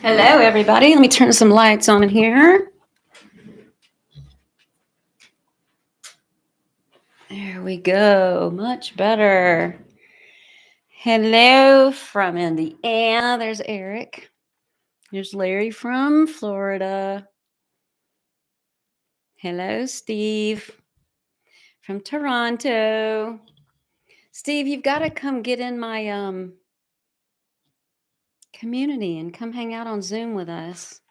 Hello, everybody. Let me turn some lights on in here. There we go. Much better. Hello from Indiana. There's Eric. There's Larry from Florida. Hello, Steve from Toronto. Steve, you've got to come get in my community and come hang out on Zoom with us.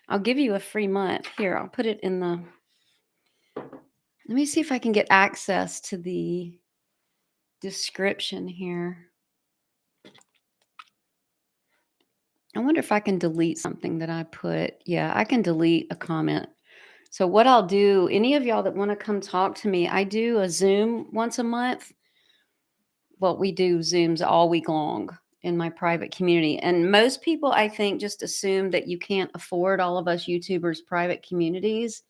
I'll give you a free month. Here, I'll put it in the. Let me see if I can get access to the description here. I wonder if I can delete something that I put. Yeah, I can delete a comment. So what I'll do, any of y'all that want to come talk to me, I do a Zoom once a month. Well, we do Zooms all week long in my private community. And most people, I think, just assume that you can't afford all of us YouTubers' private communities.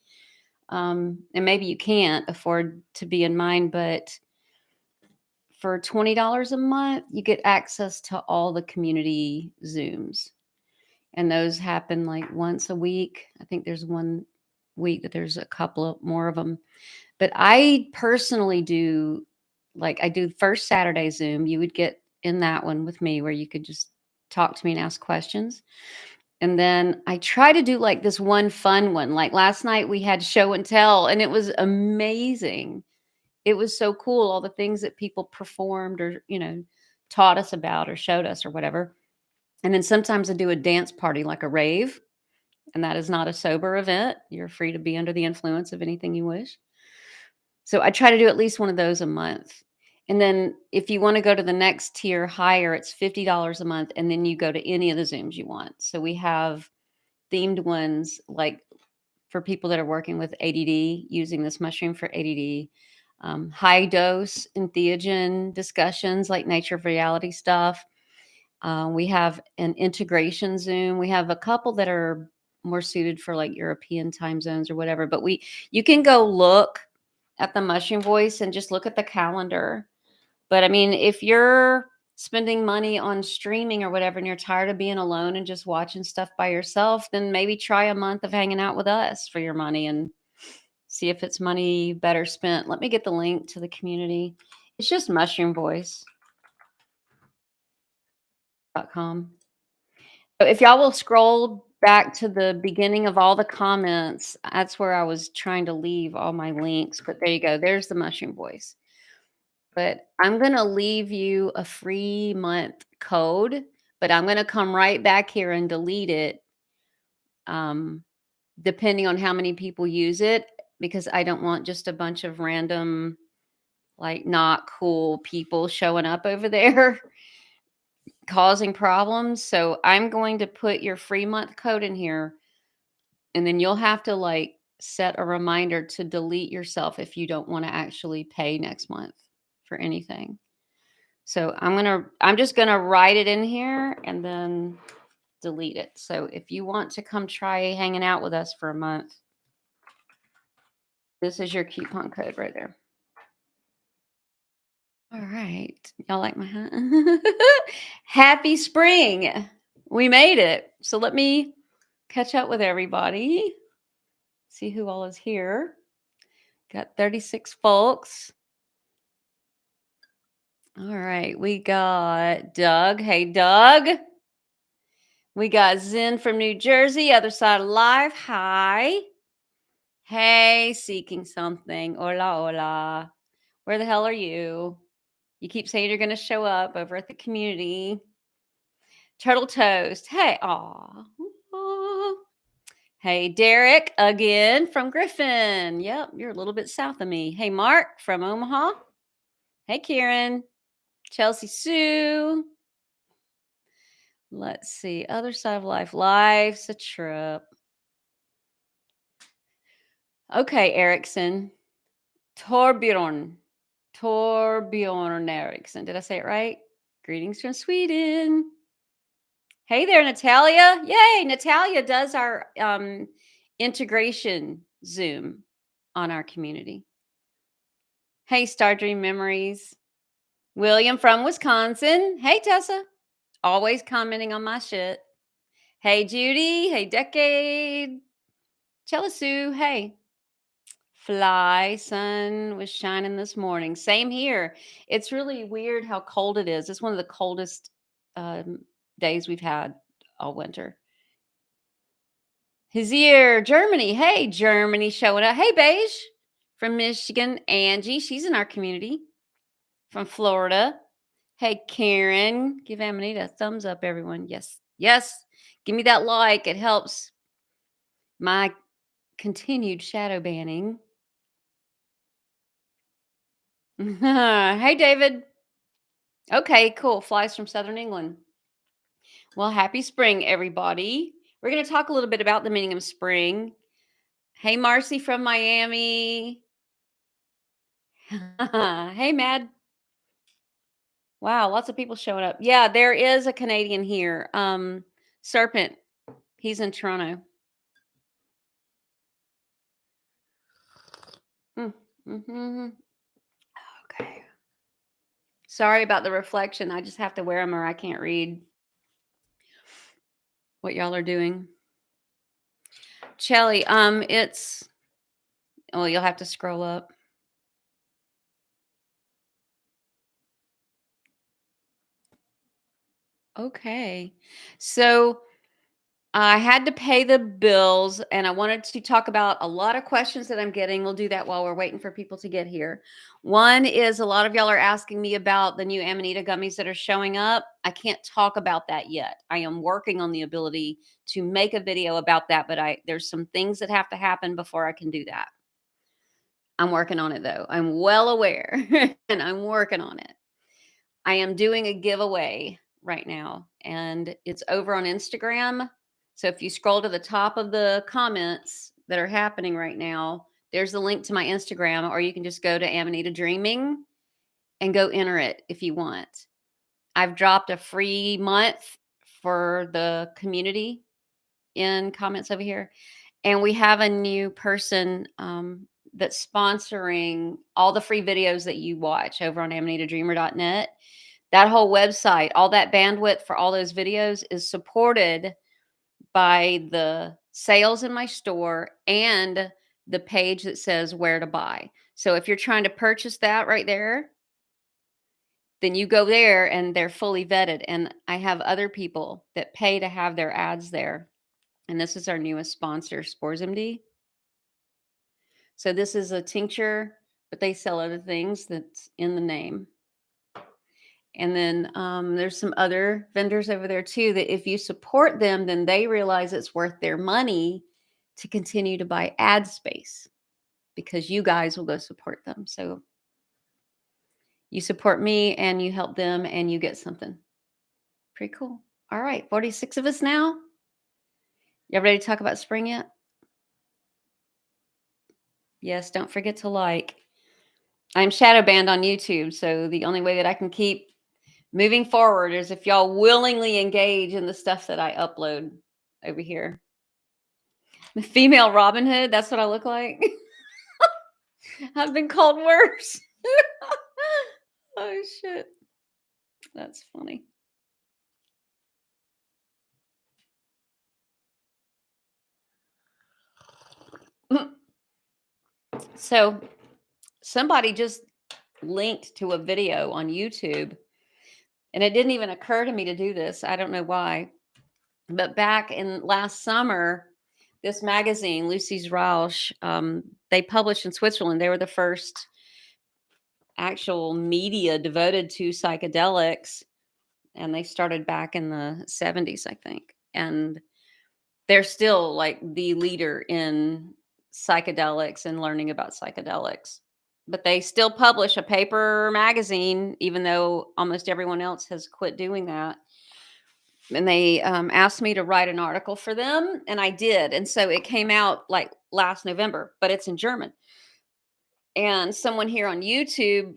And maybe you can't afford to be in mine, but for $20 a month, you get access to all the community Zooms. And those happen like once a week. I think there's one week that there's a couple of more of them. But I personally do, like, I do first Saturday Zoom. You would get in that one with me where you could just talk to me and ask questions. And then I try to do like this one fun one. Like last night we had show and tell, and it was amazing. It was so cool. All the things that people performed or, taught us about or showed us or whatever. And then sometimes I do a dance party, like a rave, and that is not a sober event. You're free to be under the influence of anything you wish. So I try to do at least one of those a month. And then if you want to go to the next tier higher, it's $50 a month. And then you go to any of the Zooms you want. So we have themed ones like for people that are working with ADD, using this mushroom for ADD, high dose entheogen discussions like nature of reality stuff. We have an integration Zoom. We have a couple that are more suited for like European time zones or whatever. But you can go look at the Mushroom Voice and just look at the calendar. But I mean, if you're spending money on streaming or whatever, and you're tired of being alone and just watching stuff by yourself, then maybe try a month of hanging out with us for your money and see if it's money better spent. Let me get the link to the community. It's just mushroomvoice.com. So if y'all will scroll back to the beginning of all the comments, that's where I was trying to leave all my links. But there you go. There's the Mushroom Voice. But I'm going to leave you a free month code, but I'm going to come right back here and delete it, depending on how many people use it, because I don't want just a bunch of random, like, not cool people showing up over there causing problems. So I'm going to put your free month code in here, and then you'll have to like set a reminder to delete yourself if you don't want to actually pay next month for anything. So I'm just gonna write it in here and then delete it. So if you want to come try hanging out with us for a month, this is your coupon code right there. All right. Y'all like my hat? Happy spring. We made it. So let me catch up with everybody. See who all is here. Got 36 folks. All right. We got Doug. Hey, Doug. We got Zen from New Jersey, other side of life. Hi. Hey, seeking something. Hola, hola. Where the hell are you? You keep saying you're going to show up over at the community. Turtle Toast. Hey, aw. Hey, Derek again from Griffin. Yep, you're a little bit south of me. Hey, Mark from Omaha. Hey, Kieran. Chelsea Sue. Let's see. Other side of life. Life's a trip. Okay, Erickson. Torbjorn Erickson. Did I say it right? Greetings from Sweden. Hey there, Natalia. Yay, Natalia does our integration Zoom on our community. Hey, Star Dream Memories. William from Wisconsin. Hey, Tessa. Always commenting on my shit. Hey, Judy. Hey, Decade. Chelasu. Hey. Fly. Sun was shining this morning. Same here. It's really weird how cold it is. It's one of the coldest days we've had all winter. His ear, Germany. Hey, Germany showing up. Hey, Beige from Michigan. Angie, she's in our community from Florida. Hey, Karen, give Amanita a thumbs up, everyone. Yes, yes. Give me that like. It helps my continued shadow banning. Hey, David. Okay, cool. Flies from Southern England. Well, happy spring, everybody. We're going to talk a little bit about the meaning of spring. Hey, Marcy from Miami. Hey, Mad. Wow, lots of people showing up. Yeah, there is a Canadian here. Serpent. He's in Toronto. Mm-hmm. Okay. Sorry about the reflection. I just have to wear them or I can't read what y'all are doing. Shelly, it's you'll have to scroll up. Okay. So I had to pay the bills and I wanted to talk about a lot of questions that I'm getting. We'll do that while we're waiting for people to get here. One is a lot of y'all are asking me about the new Amanita gummies that are showing up. I can't talk about that yet. I am working on the ability to make a video about that, but there's some things that have to happen before I can do that. I'm working on it though. I'm well aware and I'm working on it. I am doing a giveaway right now and it's over on Instagram. So if you scroll to the top of the comments that are happening right now, there's a link to my Instagram, or you can just go to Amanita Dreaming and go enter it if you want. I've dropped a free month for the community in comments over here. And we have a new person that's sponsoring all the free videos that you watch over on amanitadreamer.net. That whole website, all that bandwidth for all those videos is supported by the sales in my store and the page that says where to buy. So if you're trying to purchase that right there, then you go there and they're fully vetted. And I have other people that pay to have their ads there. And this is our newest sponsor, Spores MD. So this is a tincture, but they sell other things that's in the name. And then there's some other vendors over there too that if you support them, then they realize it's worth their money to continue to buy ad space because you guys will go support them. So you support me and you help them and you get something. Pretty cool. All right, 46 of us now. You ready to talk about spring yet? Yes, don't forget to like. I'm shadow banned on YouTube, so the only way that I can keep moving forward is if y'all willingly engage in the stuff that I upload over here. The female Robin Hood, that's what I look like. I've been called worse. Oh, shit. That's funny. So somebody just linked to a video on YouTube, and it didn't even occur to me to do this. I don't know why. But back in last summer, this magazine, Lucy's Rausch, they published in Switzerland. They were the first actual media devoted to psychedelics. And they started back in the 70s, I think. And they're still like the leader in psychedelics and learning about psychedelics. But they still publish a paper magazine, even though almost everyone else has quit doing that. And they asked me to write an article for them, and I did. And so it came out like last November, but it's in German. And someone here on YouTube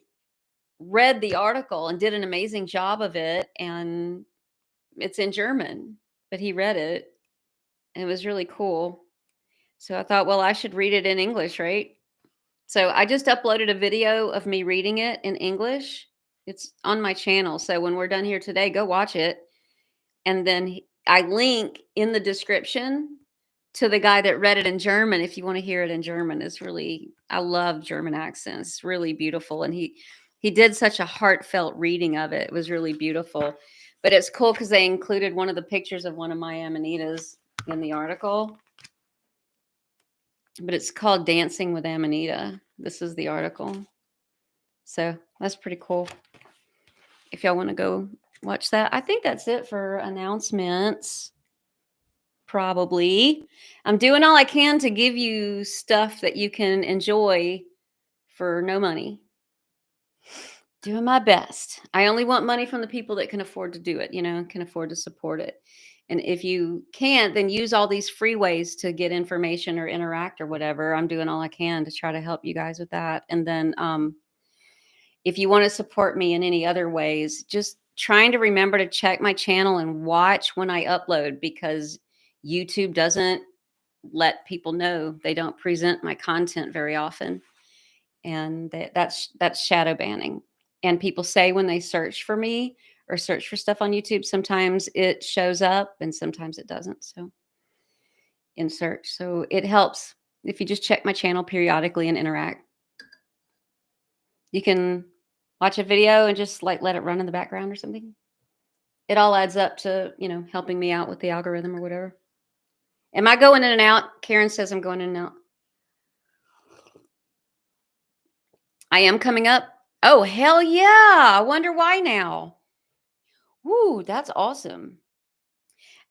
read the article and did an amazing job of it. And it's in German, but he read it. And it was really cool. So I thought, well, I should read it in English, right? So I just uploaded a video of me reading it in English. It's on my channel. So when we're done here today, go watch it. And then I link in the description to the guy that read it in German if you wanna hear it in German. It's really I love German accents. It's really beautiful, and he did such a heartfelt reading of it. It was really beautiful. But it's cool because they included one of the pictures of one of my Amanitas in the article. But it's called Dancing with Amanita. This is the article. So, that's pretty cool. If y'all wanna go watch that. I think that's it for announcements. Probably. I'm doing all I can to give you stuff that you can enjoy for no money. Doing my best. I only want money from the people that can afford to do it, can afford to support it. And if you can't, then use all these free ways to get information or interact or whatever. I'm doing all I can to try to help you guys with that. And then if you want to support me in any other ways, just trying to remember to check my channel and watch when I upload because YouTube doesn't let people know. They don't present my content very often. And that's shadow banning. And people say when they search for me or search for stuff on YouTube, sometimes it shows up and sometimes it doesn't. So in search. So it helps if you just check my channel periodically and interact. You can watch a video and just like let it run in the background or something. It all adds up to, helping me out with the algorithm or whatever. Am I going in and out? Karen says I'm going in and out. I am coming up. Oh, hell yeah. I wonder why now. Woo, that's awesome.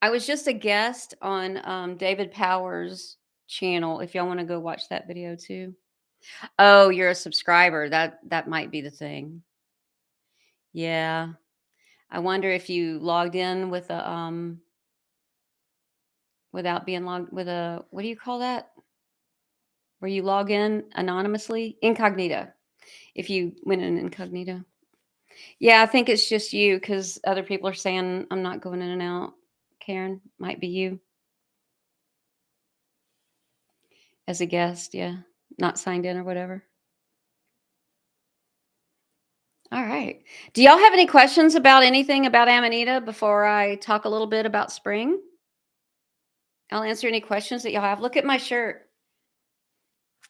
I was just a guest on David Power's channel. If y'all want to go watch that video too. Oh, you're a subscriber. That might be the thing. Yeah. I wonder if you logged in with a without being logged with a what do you call that? Where you log in anonymously? Incognito. If you went in incognito. Yeah, I think it's just you because other people are saying I'm not going in and out. Karen, might be you as a guest. Yeah, not signed in or whatever. All right. Do y'all have any questions about anything about Amanita before I talk a little bit about spring? I'll answer any questions that y'all have. Look at my shirt.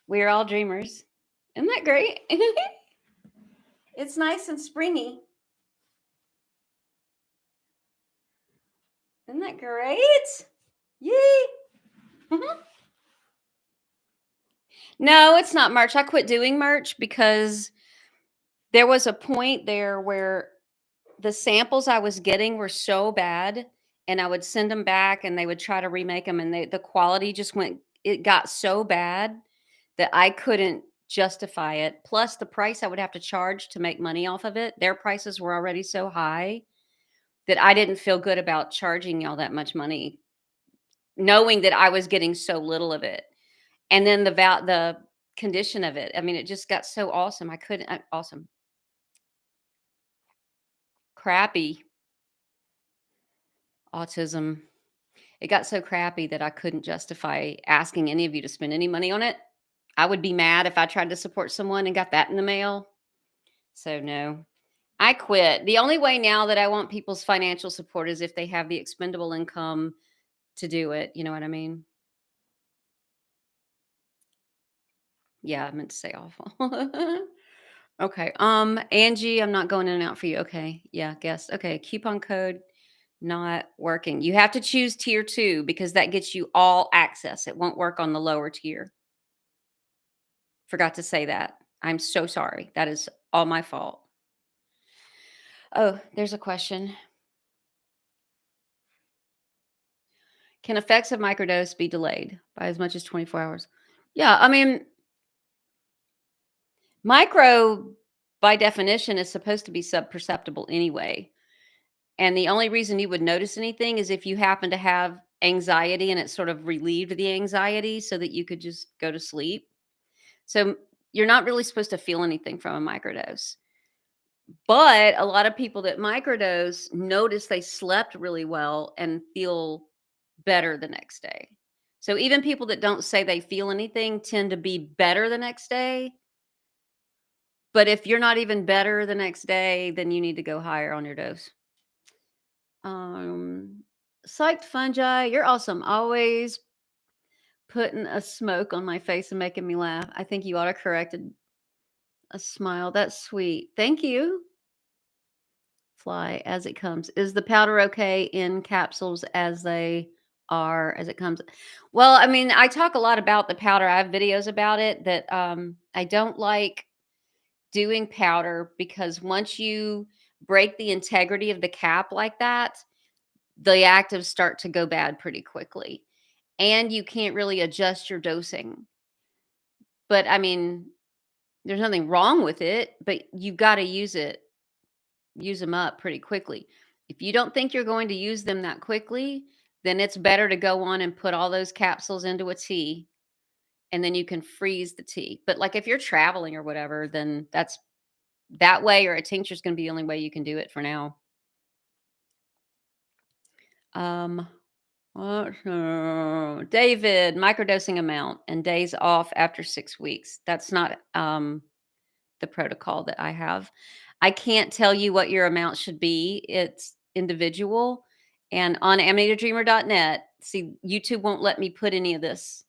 We're all dreamers. Isn't that great? It's nice and springy. Isn't that great? Yay! No, it's not merch. I quit doing merch because there was a point there where the samples I was getting were so bad, and I would send them back, and they would try to remake them, and the quality just went it got so bad that I couldn't justify it. Plus, the price I would have to charge to make money off of it, their prices were already so high that I didn't feel good about charging y'all that much money, knowing that I was getting so little of it. And then the condition of it, I mean, it just got so awesome. I couldn't awesome. Crappy. Autism. It got so crappy that I couldn't justify asking any of you to spend any money on it. I would be mad if I tried to support someone and got that in the mail. So no. I quit. The only way now that I want people's financial support is if they have the expendable income to do it. You know what I mean? Yeah, I meant to say awful. Okay. Angie, I'm not going in and out for you. Okay. Yeah, guess. Okay. Coupon code not working. You have to choose tier 2 because that gets you all access. It won't work on the lower tier. Forgot to say that. I'm so sorry. That is all my fault. Oh, there's a question. Can effects of microdose be delayed by as much as 24 hours? Yeah, I mean, micro by definition is supposed to be subperceptible anyway. And the only reason you would notice anything is if you happen to have anxiety and it sort of relieved the anxiety so that you could just go to sleep. So you're not really supposed to feel anything from a microdose. But a lot of people that microdose notice they slept really well and feel better the next day. So even people that don't say they feel anything tend to be better the next day. But if you're not even better the next day, then you need to go higher on your dose. Um, Psyched fungi, you're awesome. Always putting a smoke on my face and making me laugh. I think you auto-corrected a smile. That's sweet. Thank you. Fly as it comes. Is the powder okay in capsules as they are as it comes? Well, I mean, I talk a lot about the powder. I have videos about it that I don't like doing powder because once you break the integrity of the cap like that, the actives start to go bad pretty quickly. And you can't really adjust your dosing. But I mean, there's nothing wrong with it, but you got to use them up pretty quickly. If you don't think you're going to use them that quickly, then it's better to go on and put all those capsules into a tea and then you can freeze the tea. But like if you're traveling or whatever, then that's that way or a tincture is going to be the only way you can do it for now. Um David, microdosing amount and days off after 6 weeks. That's not the protocol that I have. I can't tell you what your amount should be. It's individual. And on amanitadreamer.net, see, YouTube won't let me put any of this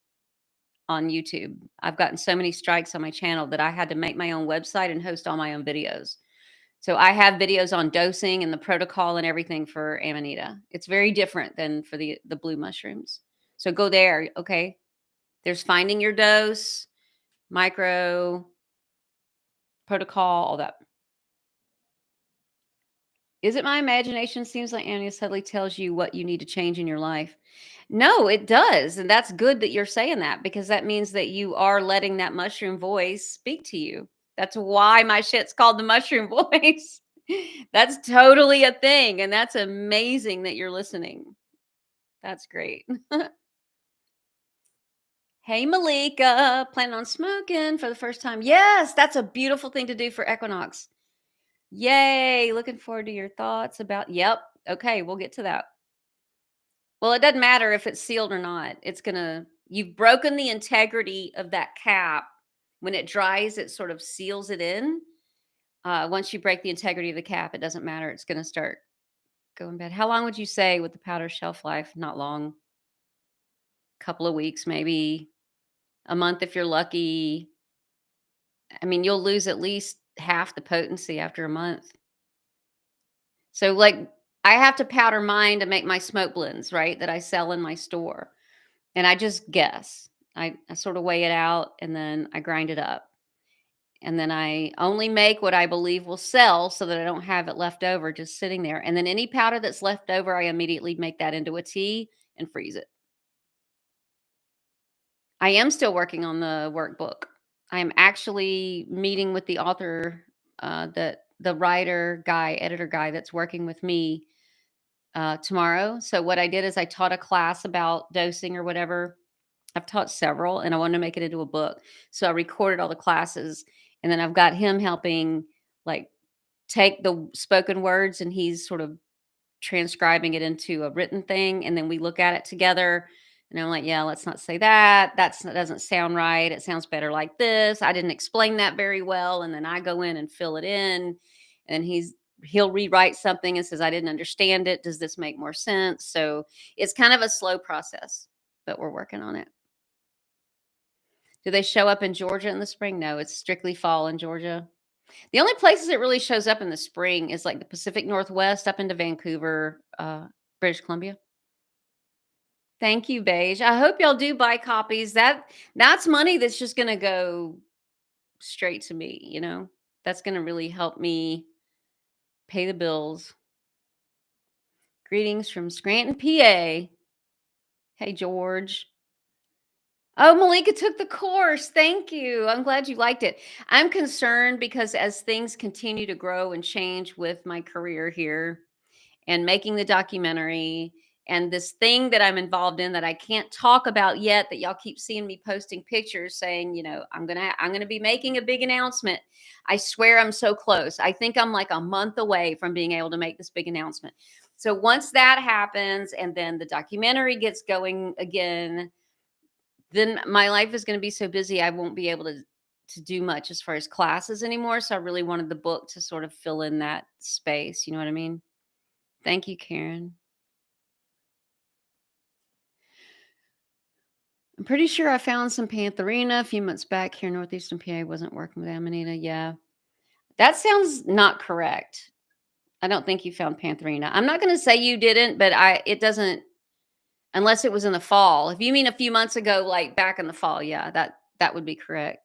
on YouTube. I've gotten so many strikes on my channel that I had to make my own website and host all my own videos. So I have videos on dosing and the protocol and everything for Amanita. It's very different than for the blue mushrooms. So go there, okay? There's finding your dose, micro, protocol, all that. Is it my imagination? Seems like Anya subtly tells you what you need to change in your life. No, it does. And that's good that you're saying that because that means that you are letting that mushroom voice speak to you. That's why my shit's called the mushroom voice. That's totally a thing. And that's amazing that you're listening. That's great. Hey, Malika, planning on smoking for the first time. Yes, that's a beautiful thing to do for Equinox. Yay. Looking forward to your thoughts about. Yep. Okay, we'll get to that. Well, it doesn't matter if it's sealed or not. It's gonna you've broken the integrity of that cap. When it dries, it sort of seals it in. Once you break the integrity of the cap, it doesn't matter. It's gonna start going bad. How long would you say with the powder shelf life? Not long. Couple of weeks, maybe a month if you're lucky. I mean, you'll lose at least half the potency after a month. So, like, I have to powder mine to make my smoke blends, right? That I sell in my store. And I just guess. I sort of weigh it out and then I grind it up. And then I only make what I believe will sell so that I don't have it left over just sitting there. And then any powder that's left over, I immediately make that into a tea and freeze it. I am still working on the workbook. I am actually meeting with the author, the writer guy, editor guy that's working with me tomorrow. So what I did is I taught a class about dosing or whatever. I've taught several and I wanted to make it into a book. So I recorded all the classes and then I've got him helping like take the spoken words and he's sort of transcribing it into a written thing and then we look at it together and I'm like, yeah, let's not say that. That doesn't sound right. It sounds better like this. I didn't explain that very well and then I go in and fill it in and he'll rewrite something and says I didn't understand it. Does this make more sense? So it's kind of a slow process, but we're working on it. Do they show up in Georgia in the spring? No, it's strictly fall in Georgia. The only places it really shows up in the spring is like the Pacific Northwest up into Vancouver, British Columbia. Thank you, Beige. I hope y'all do buy copies. That's money that's just gonna go straight to me, you know? That's gonna really help me pay the bills. Greetings from Scranton, PA. Hey, George. Oh, Malika took the course. Thank you. I'm glad you liked it. I'm concerned because as things continue to grow and change with my career here and making the documentary and this thing that I'm involved in that I can't talk about yet that y'all keep seeing me posting pictures saying, I'm going to be making a big announcement. I swear I'm so close. I think I'm like a month away from being able to make this big announcement. So once that happens and then the documentary gets going again, then my life is going to be so busy I won't be able to do much as far as classes anymore. So I really wanted the book to sort of fill in that space. You know what I mean? Thank you, Karen. I'm pretty sure I found some pantherina a few months back here in northeastern PA. Wasn't working with Amanita. Yeah. That sounds not correct. I don't think you found pantherina. I'm not gonna say you didn't, but it doesn't unless it was in the fall. If you mean a few months ago, like back in the fall, yeah, that would be correct.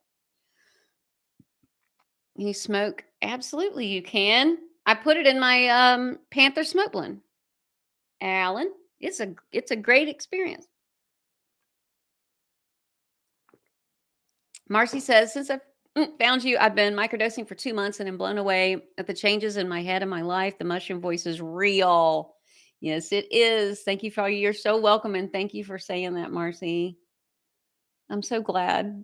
Can you smoke? Absolutely, you can. I put it in my Panther smoke blend. Alan, it's a great experience. Marcy says, since I've found you, I've been microdosing for 2 months and am blown away at the changes in my head and my life. The mushroom voice is real. Yes, it is. Thank you for all you're so welcome. And thank you for saying that, Marcy. I'm so glad.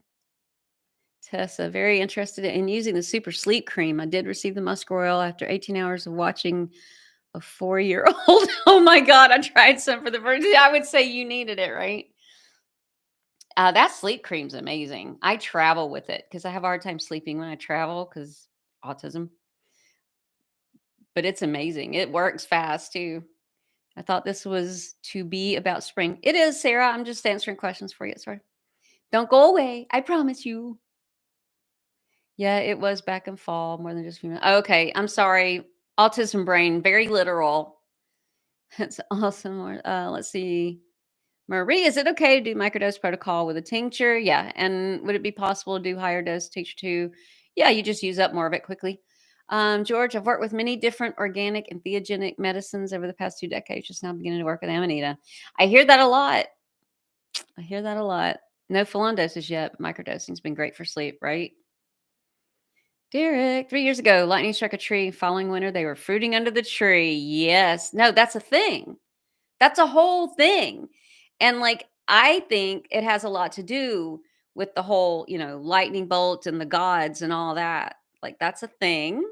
Tessa, very interested in using the super sleep cream. I did receive the musk oil after 18 hours of watching a 4-year-old. Oh my God, I tried some for the first time. I would say you needed it, right? That sleep cream's amazing. I travel with it because I have a hard time sleeping when I travel because autism, but it's amazing. It works fast too. I thought this was to be about spring. It is, Sarah. I'm just answering questions for you. Sorry. Don't go away. I promise you. Yeah, it was back in fall, more than just a few minutes. Okay, I'm sorry. Autism brain, very literal. That's awesome. Let's see. Marie, is it okay to do microdose protocol with a tincture? Yeah. And would it be possible to do higher dose tincture too? Yeah, you just use up more of it quickly. George, I've worked with many different organic and theogenic medicines over the past 2 decades, just now beginning to work with Amanita. I hear that a lot. I hear that a lot. No full on doses yet, but microdosing's been great for sleep, right? Derek, 3 years ago, lightning struck a tree. Following winter, they were fruiting under the tree. Yes. No, that's a thing. That's a whole thing. And like, I think it has a lot to do with the whole, lightning bolt and the gods and all that. Like, that's a thing.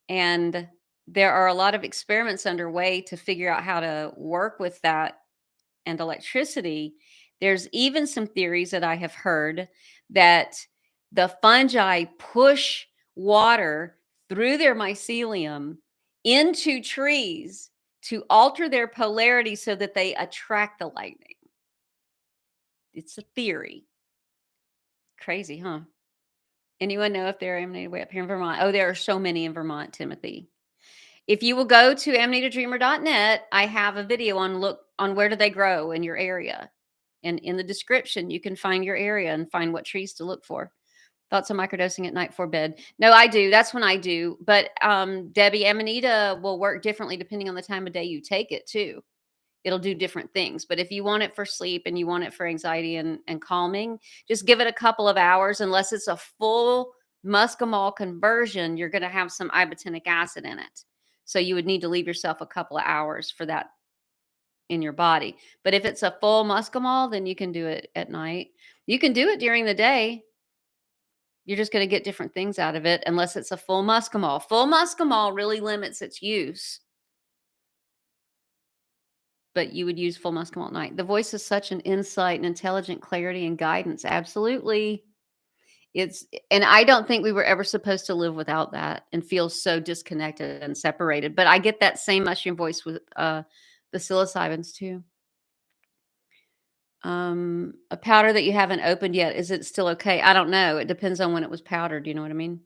And there are a lot of experiments underway to figure out how to work with that and electricity. There's even some theories that I have heard that the fungi push water through their mycelium into trees to alter their polarity so that they attract the lightning. It's a theory. Crazy, huh? Anyone know if they're emanated way up here in Vermont? Oh, there are so many in Vermont, Timothy. If you will go to amanitadreamer.net, I have a video on look on where do they grow in your area. And in the description, you can find your area and find what trees to look for. Thoughts on microdosing at night for bed? No, I do. That's when I do. But Debbie, Amanita will work differently depending on the time of day you take it too. It'll do different things. But if you want it for sleep and you want it for anxiety and calming, just give it a couple of hours. Unless it's a full muscimol conversion, you're going to have some ibotenic acid in it. So you would need to leave yourself a couple of hours for that in your body. But if it's a full muscimol, then you can do it at night. You can do it during the day. You're just going to get different things out of it unless it's a full muscimol. Full muscimol really limits its use, but you would use full muscimol at night. The voice is such an insight and intelligent clarity and guidance. Absolutely. And I don't think we were ever supposed to live without that and feel so disconnected and separated. But I get that same mushroom voice with the psilocybins too. A powder that you haven't opened yet, is it still okay? I don't know. It depends on when it was powdered. You know what I mean?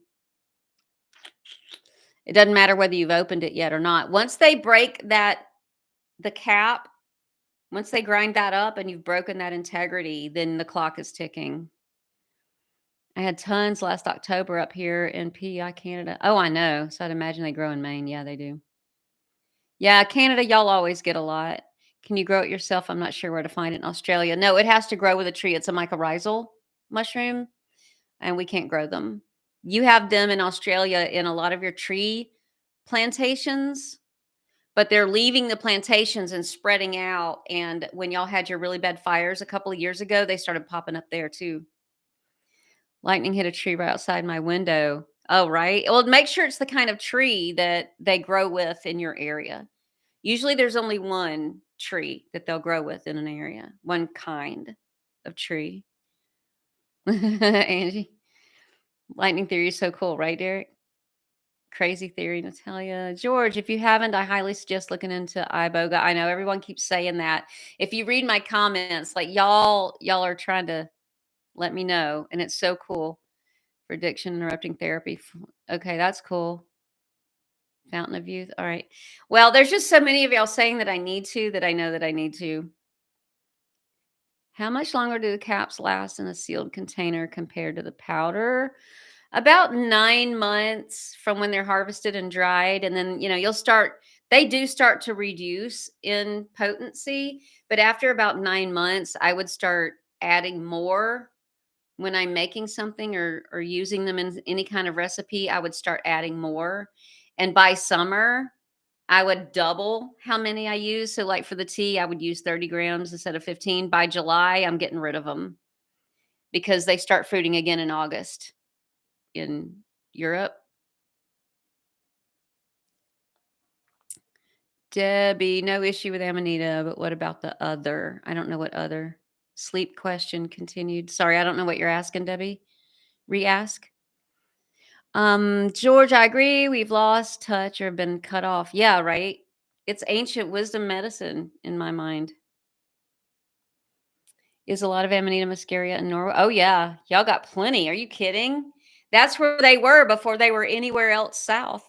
It doesn't matter whether you've opened it yet or not. Once they break the cap, once they grind that up and you've broken that integrity, then the clock is ticking. I had tons last October up here in PEI, Canada. Oh, I know. So I'd imagine they grow in Maine. Yeah, they do. Yeah, Canada, y'all always get a lot. Can you grow it yourself? I'm not sure where to find it in Australia. No, it has to grow with a tree. It's a mycorrhizal mushroom, and we can't grow them. You have them in Australia in a lot of your tree plantations, but they're leaving the plantations and spreading out. And when y'all had your really bad fires a couple of years ago, they started popping up there too. Lightning hit a tree right outside my window. Oh, right. Well, make sure it's the kind of tree that they grow with in your area. Usually there's only one tree that they'll grow with in an area, one kind of tree. Angie, lightning theory is so cool, right, Derek? Crazy theory, Natalia. George, if you haven't, I highly suggest looking into iboga. I know everyone keeps saying that. If you read my comments, like y'all are trying to let me know, and it's so cool for addiction interrupting therapy. Okay, that's cool. Fountain of Youth. All right. Well, there's just so many of y'all saying that I need to that I know that I need to. How much longer do the caps last in a sealed container compared to the powder? About 9 months from when they're harvested and dried, and then, they do start to reduce in potency, but after about 9 months, I would start adding more when I'm making something or using them in any kind of recipe. I would start adding more, and by summer, I would double how many I use. So, like, for the tea, I would use 30 grams instead of 15. By July, I'm getting rid of them because they start fruiting again in August in Europe. Debbie, no issue with Amanita, but what about the other? I don't know what other. Sleep question continued. Sorry, I don't know what you're asking, Debbie. Re-ask. George, I agree. We've lost touch or been cut off. Yeah, right. It's ancient wisdom medicine in my mind. Is a lot of Amanita muscaria in Norway? Oh yeah, y'all got plenty. Are you kidding? That's where they were before they were anywhere else south.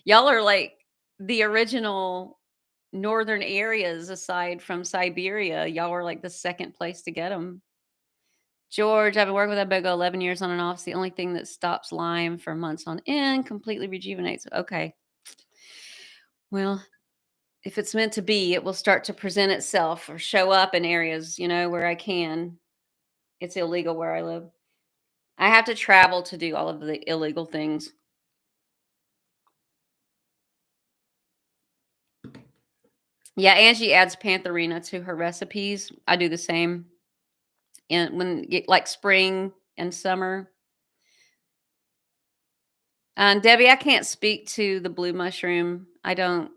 Y'all are like the original northern areas aside from Siberia. Y'all were like the second place to get them. George, I've been working with Iboga 11 years on and off. It's the only thing that stops Lyme for months on end, completely rejuvenates. Okay. Well, if it's meant to be, it will start to present itself or show up in areas, where I can. It's illegal where I live. I have to travel to do all of the illegal things. Yeah, Angie adds pantherina to her recipes. I do the same. And like spring and summer. And Debbie, I can't speak to the blue mushroom. I don't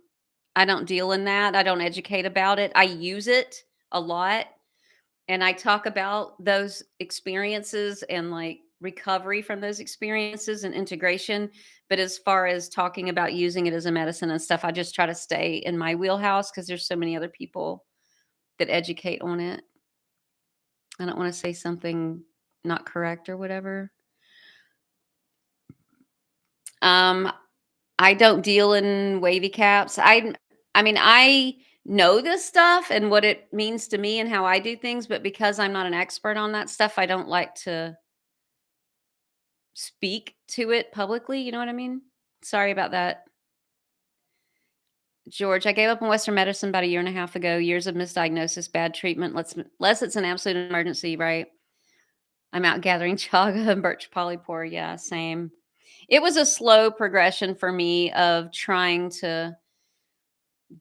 deal in that. I don't educate about it. I use it a lot and I talk about those experiences and like recovery from those experiences and integration. But as far as talking about using it as a medicine and stuff, I just try to stay in my wheelhouse because there's so many other people that educate on it. I don't want to say something not correct or whatever. Um, I don't deal in wavy caps. I mean, I know this stuff and what it means to me and how I do things, but because I'm not an expert on that stuff, I don't like to speak to it publicly, you know what I mean? Sorry about that. George, I gave up on Western medicine about a year and a half ago. Years of misdiagnosis, bad treatment. Unless it's an absolute emergency, right? I'm out gathering chaga and birch polypore. Yeah, same. It was a slow progression for me of trying to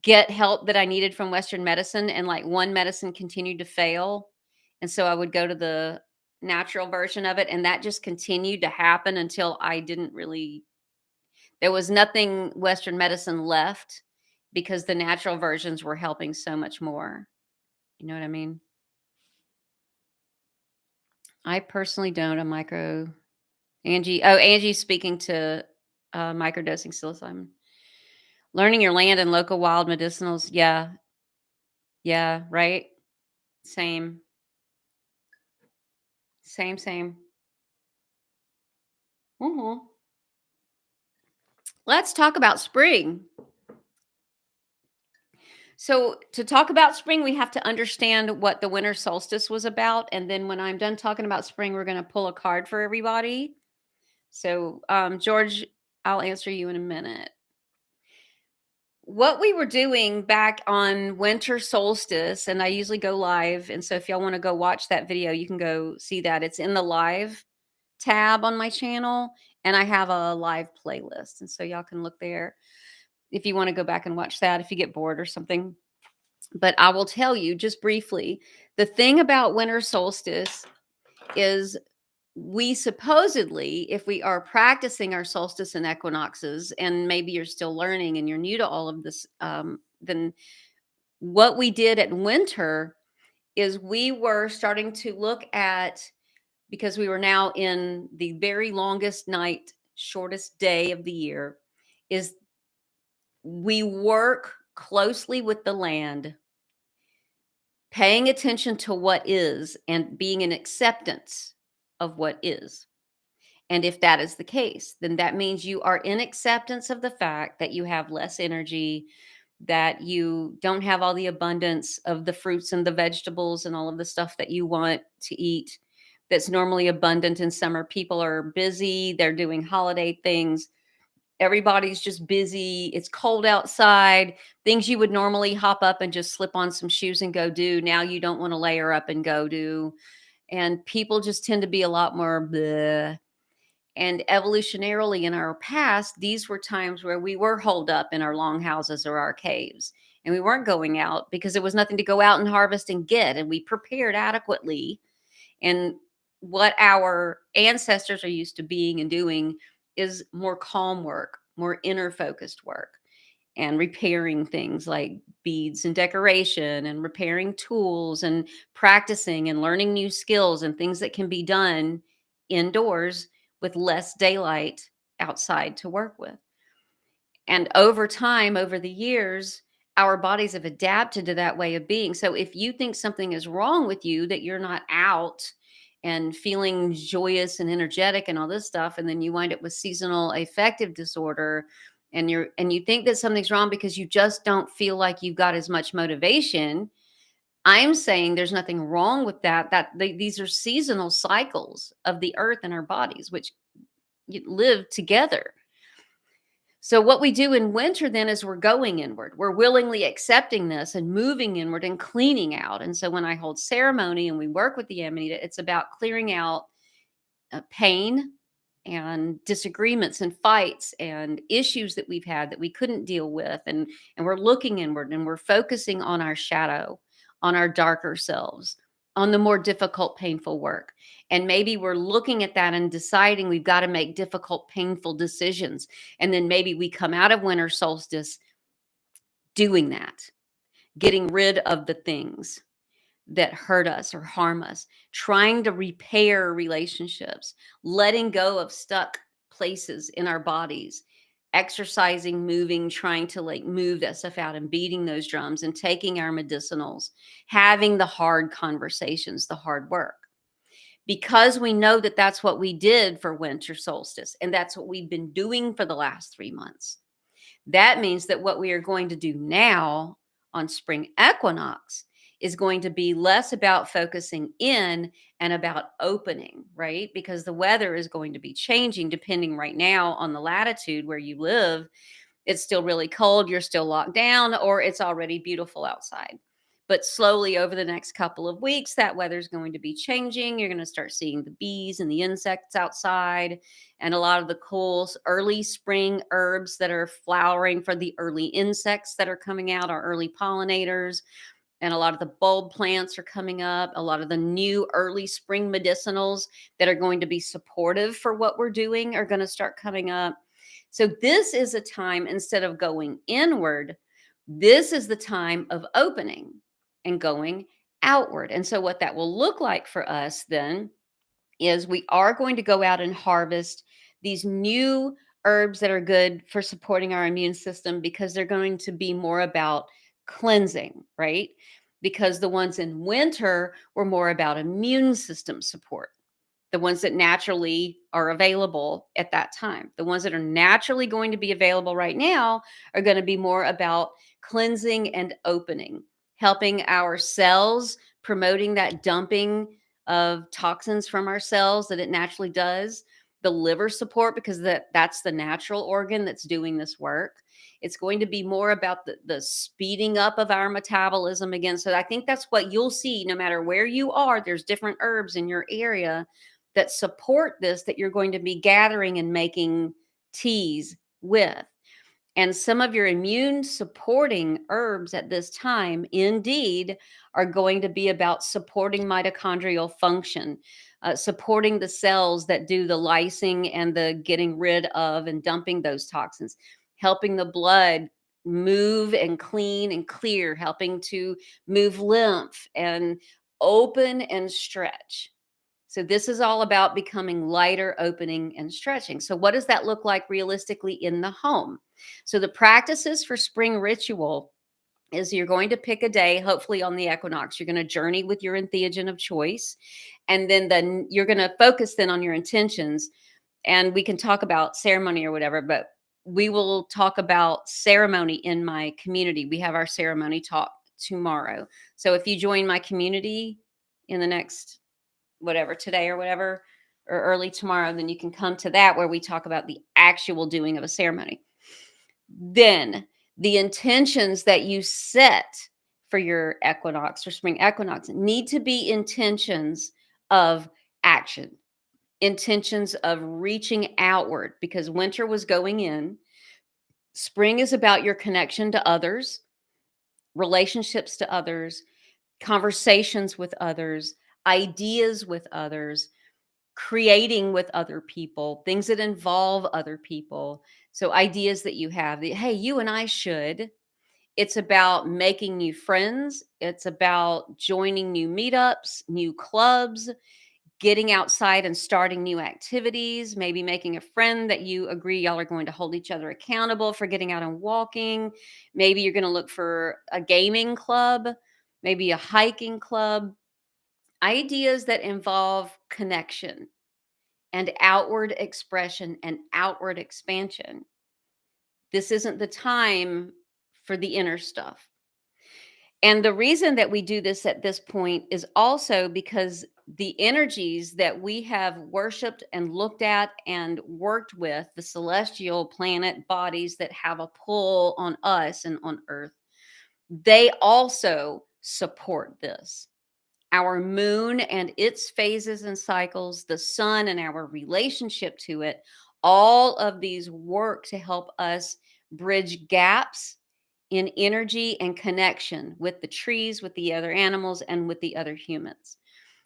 get help that I needed from Western medicine, and like one medicine continued to fail. And so I would go to the natural version of it, and that just continued to happen until there was nothing Western medicine left because the natural versions were helping so much more. You know what I mean? I personally don't a micro Angie's speaking to microdosing psilocybin. Learning your land and local wild medicinals. Yeah. Yeah. Right. Same. Same. Same. Mhm. Let's talk about spring. So, to talk about spring, we have to understand what the winter solstice was about. And then, when I'm done talking about spring, we're going to pull a card for everybody. So, George, I'll answer you in a minute. What we were doing back on winter solstice, and I usually go live. And so, if y'all want to go watch that video, you can go see that. It's in the live tab on my channel, and I have a live playlist. And so, y'all can look there if you want to go back and watch that if you get bored or something. But I will tell you just briefly, the thing about winter solstice is we supposedly, if we are practicing our solstice and equinoxes, and maybe you're still learning and you're new to all of this, then what we did at winter is we were starting to look at, because we were now in the very longest night shortest day of the year, is we work closely with the land, paying attention to what is and being in acceptance of what is. And if that is the case, then that means you are in acceptance of the fact that you have less energy, that you don't have all the abundance of the fruits and the vegetables and all of the stuff that you want to eat that's normally abundant in summer. People are busy, they're doing holiday things. Everybody's just busy. It's cold outside. Things you would normally hop up and just slip on some shoes and go do. Now you don't want to layer up and go do. And people just tend to be a lot more bleh. And evolutionarily in our past, these were times where we were holed up in our long houses or our caves. And we weren't going out because there was nothing to go out and harvest and get. And we prepared adequately. And what our ancestors are used to being and doing is more calm work, more inner focused work, and repairing things like beads and decoration, and repairing tools, and practicing and learning new skills and things that can be done indoors with less daylight outside to work with. And over time, over the years, our bodies have adapted to that way of being. So if you think something is wrong with you, that you're not out and feeling joyous and energetic and all this stuff, and then you wind up with seasonal affective disorder, and you think that something's wrong because you just don't feel like you've got as much motivation, I'm saying there's nothing wrong with that. These are seasonal cycles of the earth and our bodies, which live together. So what we do in winter then is we're going inward. We're willingly accepting this and moving inward and cleaning out. And so when I hold ceremony and we work with the Amanita, it's about clearing out pain and disagreements and fights and issues that we've had that we couldn't deal with. And we're looking inward and we're focusing on our shadow, on our darker selves, on the more difficult, painful work. And maybe we're looking at that and deciding we've got to make difficult, painful decisions. And then maybe we come out of winter solstice doing that, getting rid of the things that hurt us or harm us, trying to repair relationships, letting go of stuck places in our bodies, exercising, moving, trying to like move that stuff out and beating those drums and taking our medicinals, having the hard conversations, the hard work. Because we know that that's what we did for winter solstice and that's what we've been doing for the last 3 months. That means that what we are going to do now on spring equinox is going to be less about focusing in and about opening, right? Because the weather is going to be changing depending right now on the latitude where you live. It's still really cold, you're still locked down, or it's already beautiful outside. But slowly over the next couple of weeks, that weather's going to be changing. You're going to start seeing the bees and the insects outside, and a lot of the cool early spring herbs that are flowering for the early insects that are coming out, our early pollinators. And a lot of the bulb plants are coming up. A lot of the new early spring medicinals that are going to be supportive for what we're doing are going to start coming up. So this is a time, instead of going inward, this is the time of opening and going outward. And so what that will look like for us then is we are going to go out and harvest these new herbs that are good for supporting our immune system, because they're going to be more about cleansing, right? Because the ones in winter were more about immune system support, the ones that naturally are available at that time. The ones that are naturally going to be available right now are going to be more about cleansing and opening, helping our cells, promoting that dumping of toxins from our cells that it naturally does. The liver support, because that's the natural organ that's doing this work. It's going to be more about the speeding up of our metabolism again. So I think that's what you'll see no matter where you are. There's different herbs in your area that support this, that you're going to be gathering and making teas with. And some of your immune supporting herbs at this time, indeed, are going to be about supporting mitochondrial function, supporting the cells that do the lysing and the getting rid of and dumping those toxins, helping the blood move and clean and clear, helping to move lymph and open and stretch. So this is all about becoming lighter, opening, and stretching. So what does that look like realistically in the home? So the practices for spring ritual is you're going to pick a day, hopefully on the equinox. You're going to journey with your entheogen of choice. And then you're going to focus then on your intentions. And we can talk about ceremony or whatever, but we will talk about ceremony in my community. We have our ceremony talk tomorrow. So if you join my community in the next whatever, today or whatever, or early tomorrow, then you can come to that where we talk about the actual doing of a ceremony. Then the intentions that you set for your equinox or spring equinox need to be intentions of action, intentions of reaching outward, because winter was going in. Spring is about your connection to others, relationships to others, conversations with others, ideas with others, creating with other people, things that involve other people. So ideas that you have that, hey, you and I should. It's about making new friends. It's about joining new meetups, new clubs, getting outside and starting new activities, maybe making a friend that you agree y'all are going to hold each other accountable for getting out and walking. Maybe you're going to look for a gaming club, maybe a hiking club. Ideas that involve connection and outward expression and outward expansion. This isn't the time for the inner stuff. And the reason that we do this at this point is also because the energies that we have worshiped and looked at and worked with, the celestial planet bodies that have a pull on us and on Earth, they also support this. Our moon and its phases and cycles, the sun and our relationship to it, all of these work to help us bridge gaps in energy and connection with the trees, with the other animals, and with the other humans.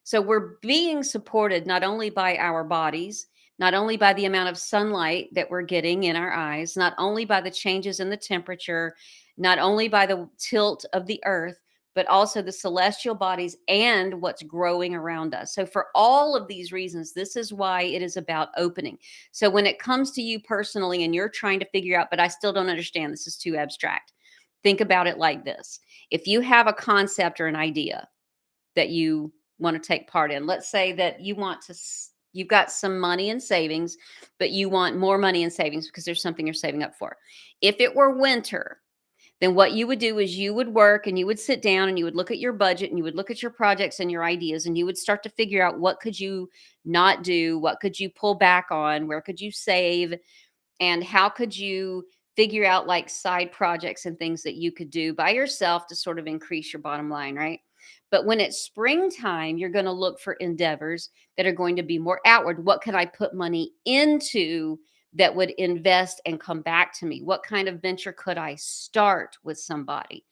So we're being supported not only by our bodies, not only by the amount of sunlight that we're getting in our eyes, not only by the changes in the temperature, not only by the tilt of the earth, but also the celestial bodies and what's growing around us. So, for all of these reasons, this is why it is about opening. So, when it comes to you personally and you're trying to figure out, but I still don't understand, this is too abstract, think about it like this. If you have a concept or an idea that you want to take part in, let's say that you want to, you've got some money in savings, but you want more money in savings because there's something you're saving up for. If it were winter, then what you would do is you would work and you would sit down and you would look at your budget and you would look at your projects and your ideas and you would start to figure out what could you not do, what could you pull back on, where could you save, and how could you figure out like side projects and things that you could do by yourself to sort of increase your bottom line, right? But when it's springtime, you're going to look for endeavors that are going to be more outward. What can I put money into that would invest and come back to me? What kind of venture could I start with somebody?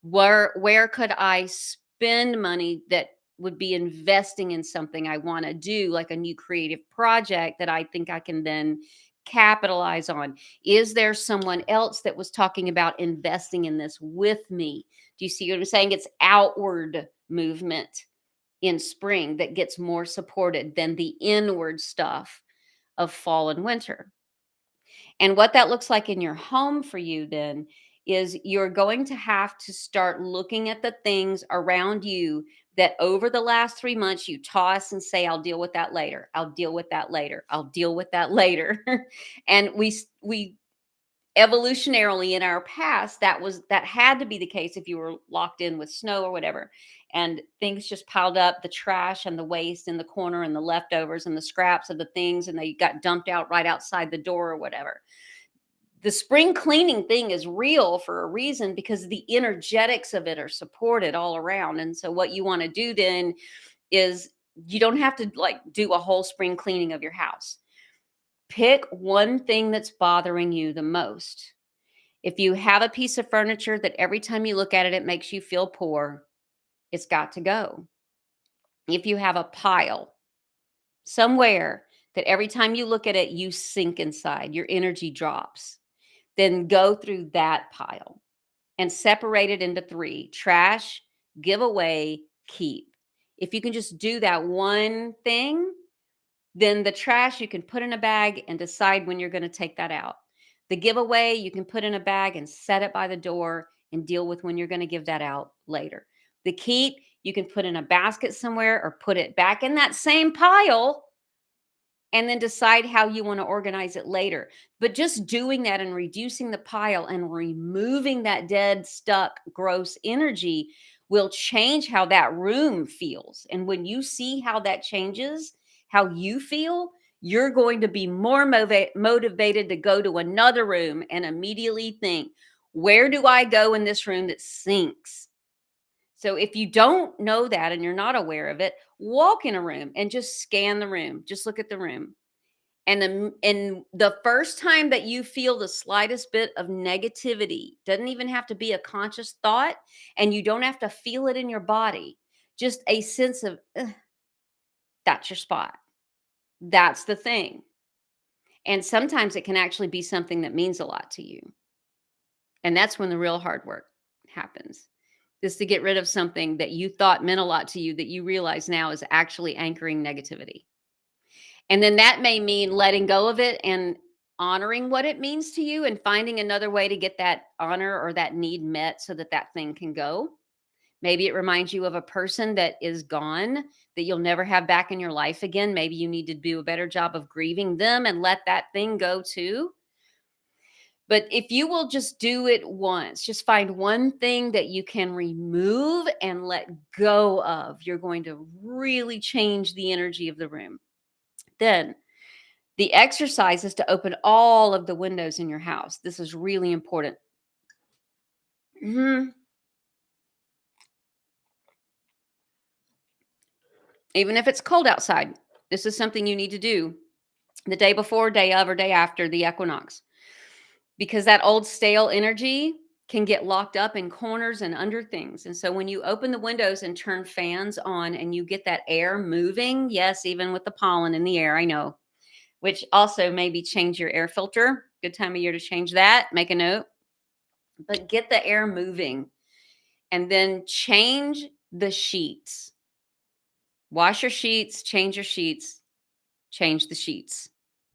Where could I spend money that would be investing in something I want to do, like a new creative project that I think I can then capitalize on? Is there someone else that was talking about investing in this with me? Do you see what I'm saying? It's outward movement in spring that gets more supported than the inward stuff of fall and winter. And what that looks like in your home for you then is you're going to have to start looking at the things around you that over the last 3 months you toss and say, I'll deal with that later. I'll deal with that later. I'll deal with that later. And we evolutionarily in our past, that had to be the case if you were locked in with snow or whatever. And things just piled up, the trash and the waste in the corner and the leftovers and the scraps of the things, and they got dumped out right outside the door or whatever. The spring cleaning thing is real for a reason because the energetics of it are supported all around. And so what you want to do then is you don't have to like do a whole spring cleaning of your house. Pick one thing that's bothering you the most. If you have a piece of furniture that every time you look at it, it makes you feel poor, it's got to go. If you have a pile somewhere that every time you look at it, you sink inside, your energy drops, then go through that pile and separate it into three: trash, give away, keep. If you can just do that one thing, then the trash you can put in a bag and decide when you're going to take that out. The giveaway you can put in a bag and set it by the door and deal with when you're going to give that out later. The keep you can put in a basket somewhere or put it back in that same pile and then decide how you want to organize it later. But just doing that and reducing the pile and removing that dead, stuck, gross energy will change how that room feels. And when you see how that changes, how you feel, you're going to be more motivated to go to another room and immediately think, where do I go in this room that sinks? So if you don't know that and you're not aware of it, walk in a room and just scan the room. Just look at the room. And the first time that you feel the slightest bit of negativity, doesn't even have to be a conscious thought, and you don't have to feel it in your body. Just a sense of "Ugh," that's your spot. That's the thing. And sometimes it can actually be something that means a lot to you. And that's when the real hard work happens. Is to get rid of something that you thought meant a lot to you that you realize now is actually anchoring negativity. And then that may mean letting go of it and honoring what it means to you and finding another way to get that honor or that need met so that that thing can go. Maybe it reminds you of a person that is gone that you'll never have back in your life again. Maybe you need to do a better job of grieving them and let that thing go too. But if you will just do it once, just find one thing that you can remove and let go of, you're going to really change the energy of the room. Then the exercise is to open all of the windows in your house. This is really important. Mhm. Even if it's cold outside, this is something you need to do the day before, day of, or day after the equinox, because that old stale energy can get locked up in corners and under things. And so when you open the windows and turn fans on and you get that air moving, yes, even with the pollen in the air, I know, which also maybe change your air filter. Good time of year to change that. Make a note. But get the air moving and then change the sheets. Wash your sheets, change the sheets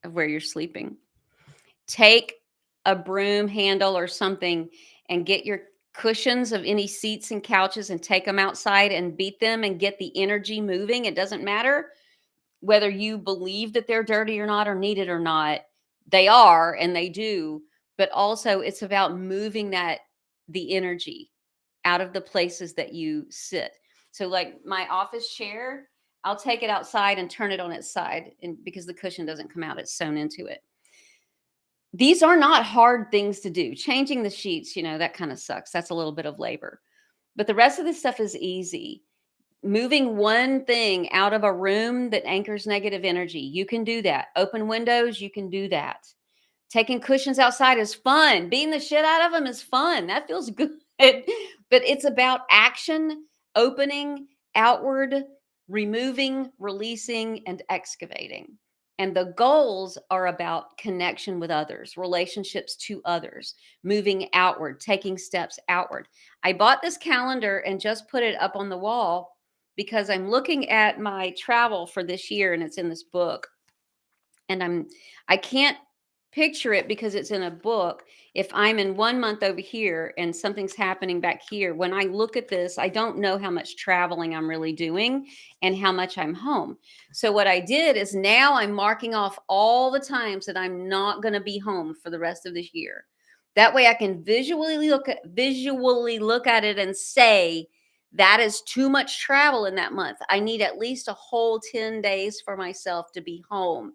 of where you're sleeping. Take a broom handle or something and get your cushions of any seats and couches and take them outside and beat them and get the energy moving. It doesn't matter whether you believe that they're dirty or not or need it or not. They are and they do, but also it's about moving the energy out of the places that you sit. So like my office chair, I'll take it outside and turn it on its side and because the cushion doesn't come out, it's sewn into it. These are not hard things to do. Changing the sheets, that kind of sucks. That's a little bit of labor. But the rest of this stuff is easy. Moving one thing out of a room that anchors negative energy, you can do that. Open windows, you can do that. Taking cushions outside is fun. Beating the shit out of them is fun. That feels good. But it's about action, opening, outward, removing, releasing, and excavating. And the goals are about connection with others, relationships to others, moving outward, taking steps outward. I bought this calendar and just put it up on the wall because I'm looking at my travel for this year and it's in this book. And I can't picture it because it's in a book. If I'm in 1 month over here and something's happening back here, when I look at this, I don't know how much traveling I'm really doing and how much I'm home. So what I did is now I'm marking off all the times that I'm not going to be home for the rest of this year. That way I can visually look at it and say that is too much travel in that month. I need at least a whole 10 days for myself to be home.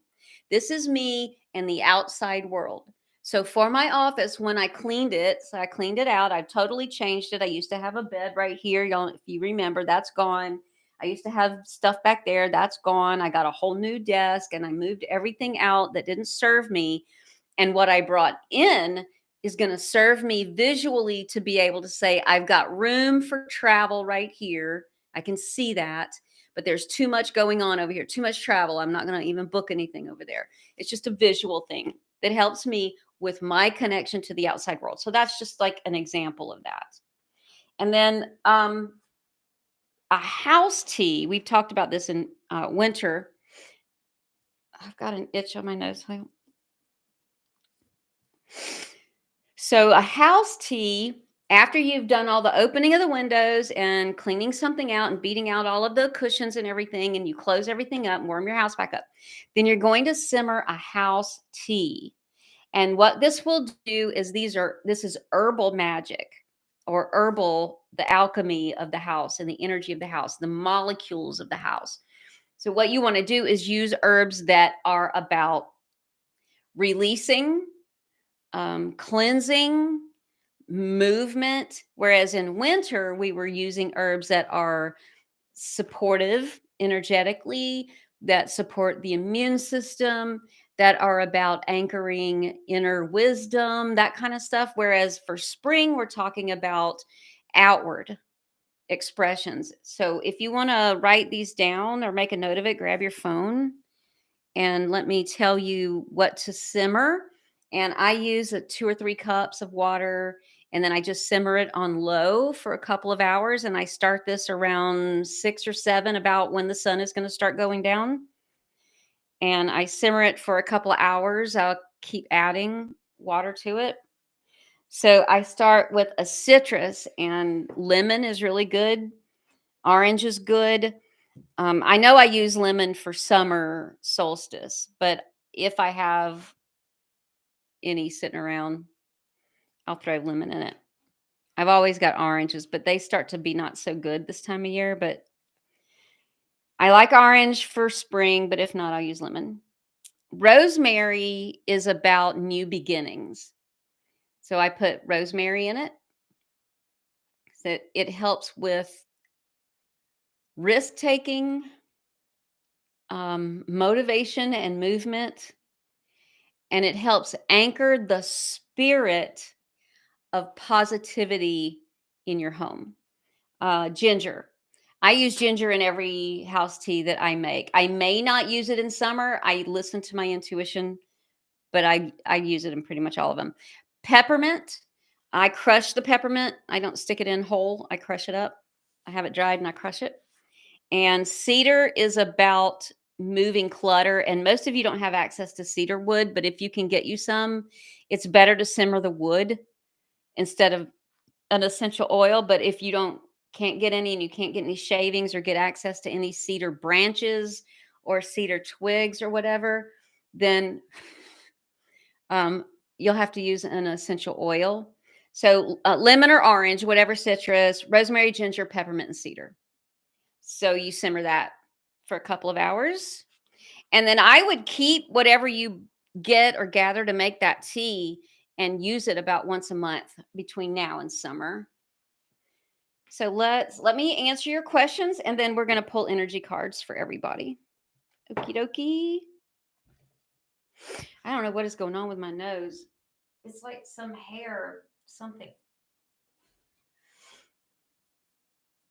This is me and the outside world. So for my office, when I cleaned it, so I cleaned it out, I totally changed it. I used to have a bed right here. Y'all, if you remember, that's gone. I used to have stuff back there. That's gone. I got a whole new desk and I moved everything out that didn't serve me. And what I brought in is going to serve me visually to be able to say, I've got room for travel right here. I can see that. But there's too much going on over here, too much travel. I'm not going to even book anything over there. It's just a visual thing that helps me with my connection to the outside world. So that's just like an example of that. And then A house tea, we've talked about this in winter. I've got an itch on my nose. So, a house tea, after you've done all the opening of the windows and cleaning something out and beating out all of the cushions and everything, and you close everything up and warm your house back up, then you're going to simmer a house tea. And what this will do is this is herbal magic or herbal, the alchemy of the house and the energy of the house, the molecules of the house. So, what you want to do is use herbs that are about releasing, cleansing, movement. Whereas in winter, we were using herbs that are supportive energetically, that support the immune system, that are about anchoring inner wisdom, that kind of stuff. Whereas for spring, we're talking about outward expressions. So if you want to write these down or make a note of it, grab your phone and let me tell you what to simmer. And I use 2 or 3 cups of water, and then I just simmer it on low for a couple of hours. And I start this around 6 or 7, about when the sun is going to start going down. And I simmer it for a couple of hours. I'll keep adding water to it. So I start with a citrus, and lemon is really good. Orange is good. I know I use lemon for summer solstice, but if I have any sitting around, I'll throw lemon in it. I've always got oranges, but they start to be not so good this time of year. But I like orange for spring, but if not, I'll use lemon. Rosemary is about new beginnings. So I put rosemary in it. So it helps with risk taking, motivation, and movement. And it helps anchor the spirit of positivity in your home. Ginger. I use ginger in every house tea that I make. I may not use it in summer. I listen to my intuition, but I use it in pretty much all of them. Peppermint. I crush the peppermint. I don't stick it in whole. I crush it up. I have it dried and I crush it. And cedar is about moving clutter. And most of you don't have access to cedar wood, but if you can get you some, it's better to simmer the wood instead of an essential oil. But if you can't get any, and you can't get any shavings or get access to any cedar branches or cedar twigs or whatever, then you'll have to use an essential oil. So lemon or orange, whatever citrus, rosemary, ginger, peppermint, and cedar. So you simmer that for a couple of hours. And then I would keep whatever you get or gather to make that tea and use it about once a month between now and summer. So let me answer your questions, and then we're going to pull energy cards for everybody. Okie dokie. I don't know what is going on with my nose. It's like some hair, something.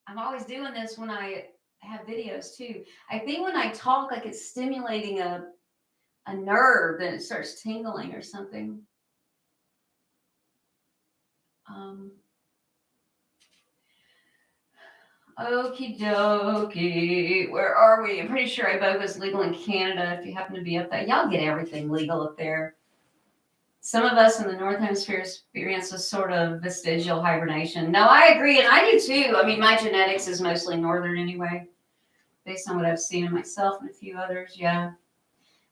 I'm always doing this when I have videos too. I think when I talk, like it's stimulating a nerve, then it starts tingling or something. Okie dokie. Where are we? I'm pretty sure Iboga is legal in Canada if you happen to be up there. Y'all get everything legal up there. Some of us in the North Hemisphere experience a sort of vestigial hibernation. No, I agree, and I do too. I mean, my genetics is mostly northern anyway, based on what I've seen in myself and a few others. Yeah.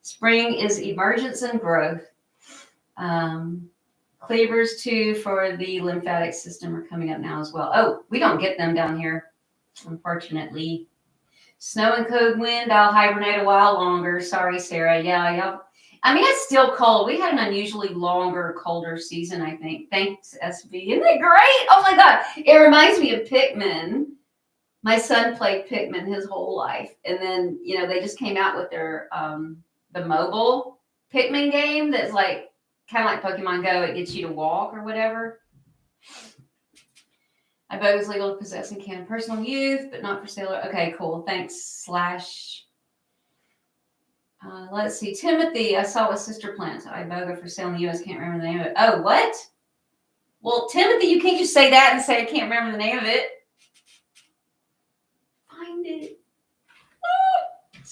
Spring is emergence and growth. Cleavers too for the lymphatic system are coming up now as well. Oh, we don't get them down here, unfortunately. Snow and cold wind, I'll hibernate a while longer. Sorry, Sarah. Yeah. I mean, it's still cold. We had an unusually longer, colder season, I think. Thanks, SB. Isn't it great? Oh my God. It reminds me of Pikmin. My son played Pikmin his whole life. And then, they just came out with their the mobile Pikmin game that's like kind of like Pokemon Go. It gets you to walk or whatever. I vote is legal to possess in Canada. Personal use, but not for sale. Okay, cool. Thanks, /. Let's see. Timothy, I saw a sister plant. Iboga for sale in the U.S. Can't remember the name of it. Oh, what? Well, Timothy, you can't just say that and say I can't remember the name of it.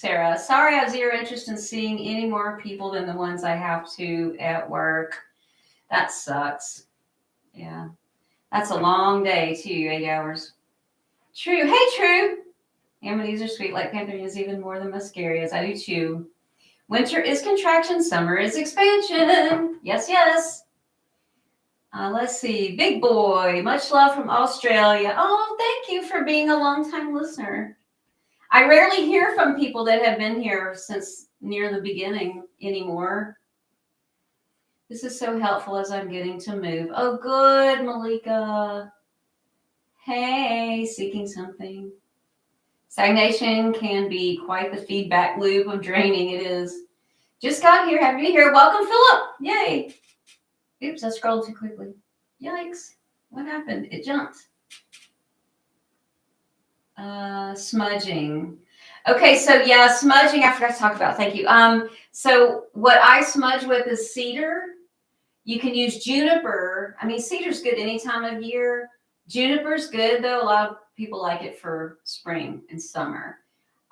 Sarah, sorry I have zero interest in seeing any more people than the ones I have to at work. That sucks. Yeah. That's a long day, too, 8 hours. True. Hey, True. Amanita are sweet like Pantherias even more than Muscarias. I do too. Winter is contraction, summer is expansion. Yes, yes. Let's see. Big boy, much love from Australia. Oh, thank you for being a long-time listener. I rarely hear from people that have been here since near the beginning anymore. This is so helpful as I'm getting to move. Oh, good, Malika. Hey, seeking something. Stagnation can be quite the feedback loop of draining. It is. Just got here. Happy to be here. Welcome, Philip. Yay. Oops, I scrolled too quickly. Yikes. What happened? It jumped. Smudging. Okay, so yeah, smudging. I forgot to talk about. Thank you. So what I smudge with is cedar. You can use juniper. I mean, cedar's good any time of year. Juniper's good though. A lot of people like it for spring and summer.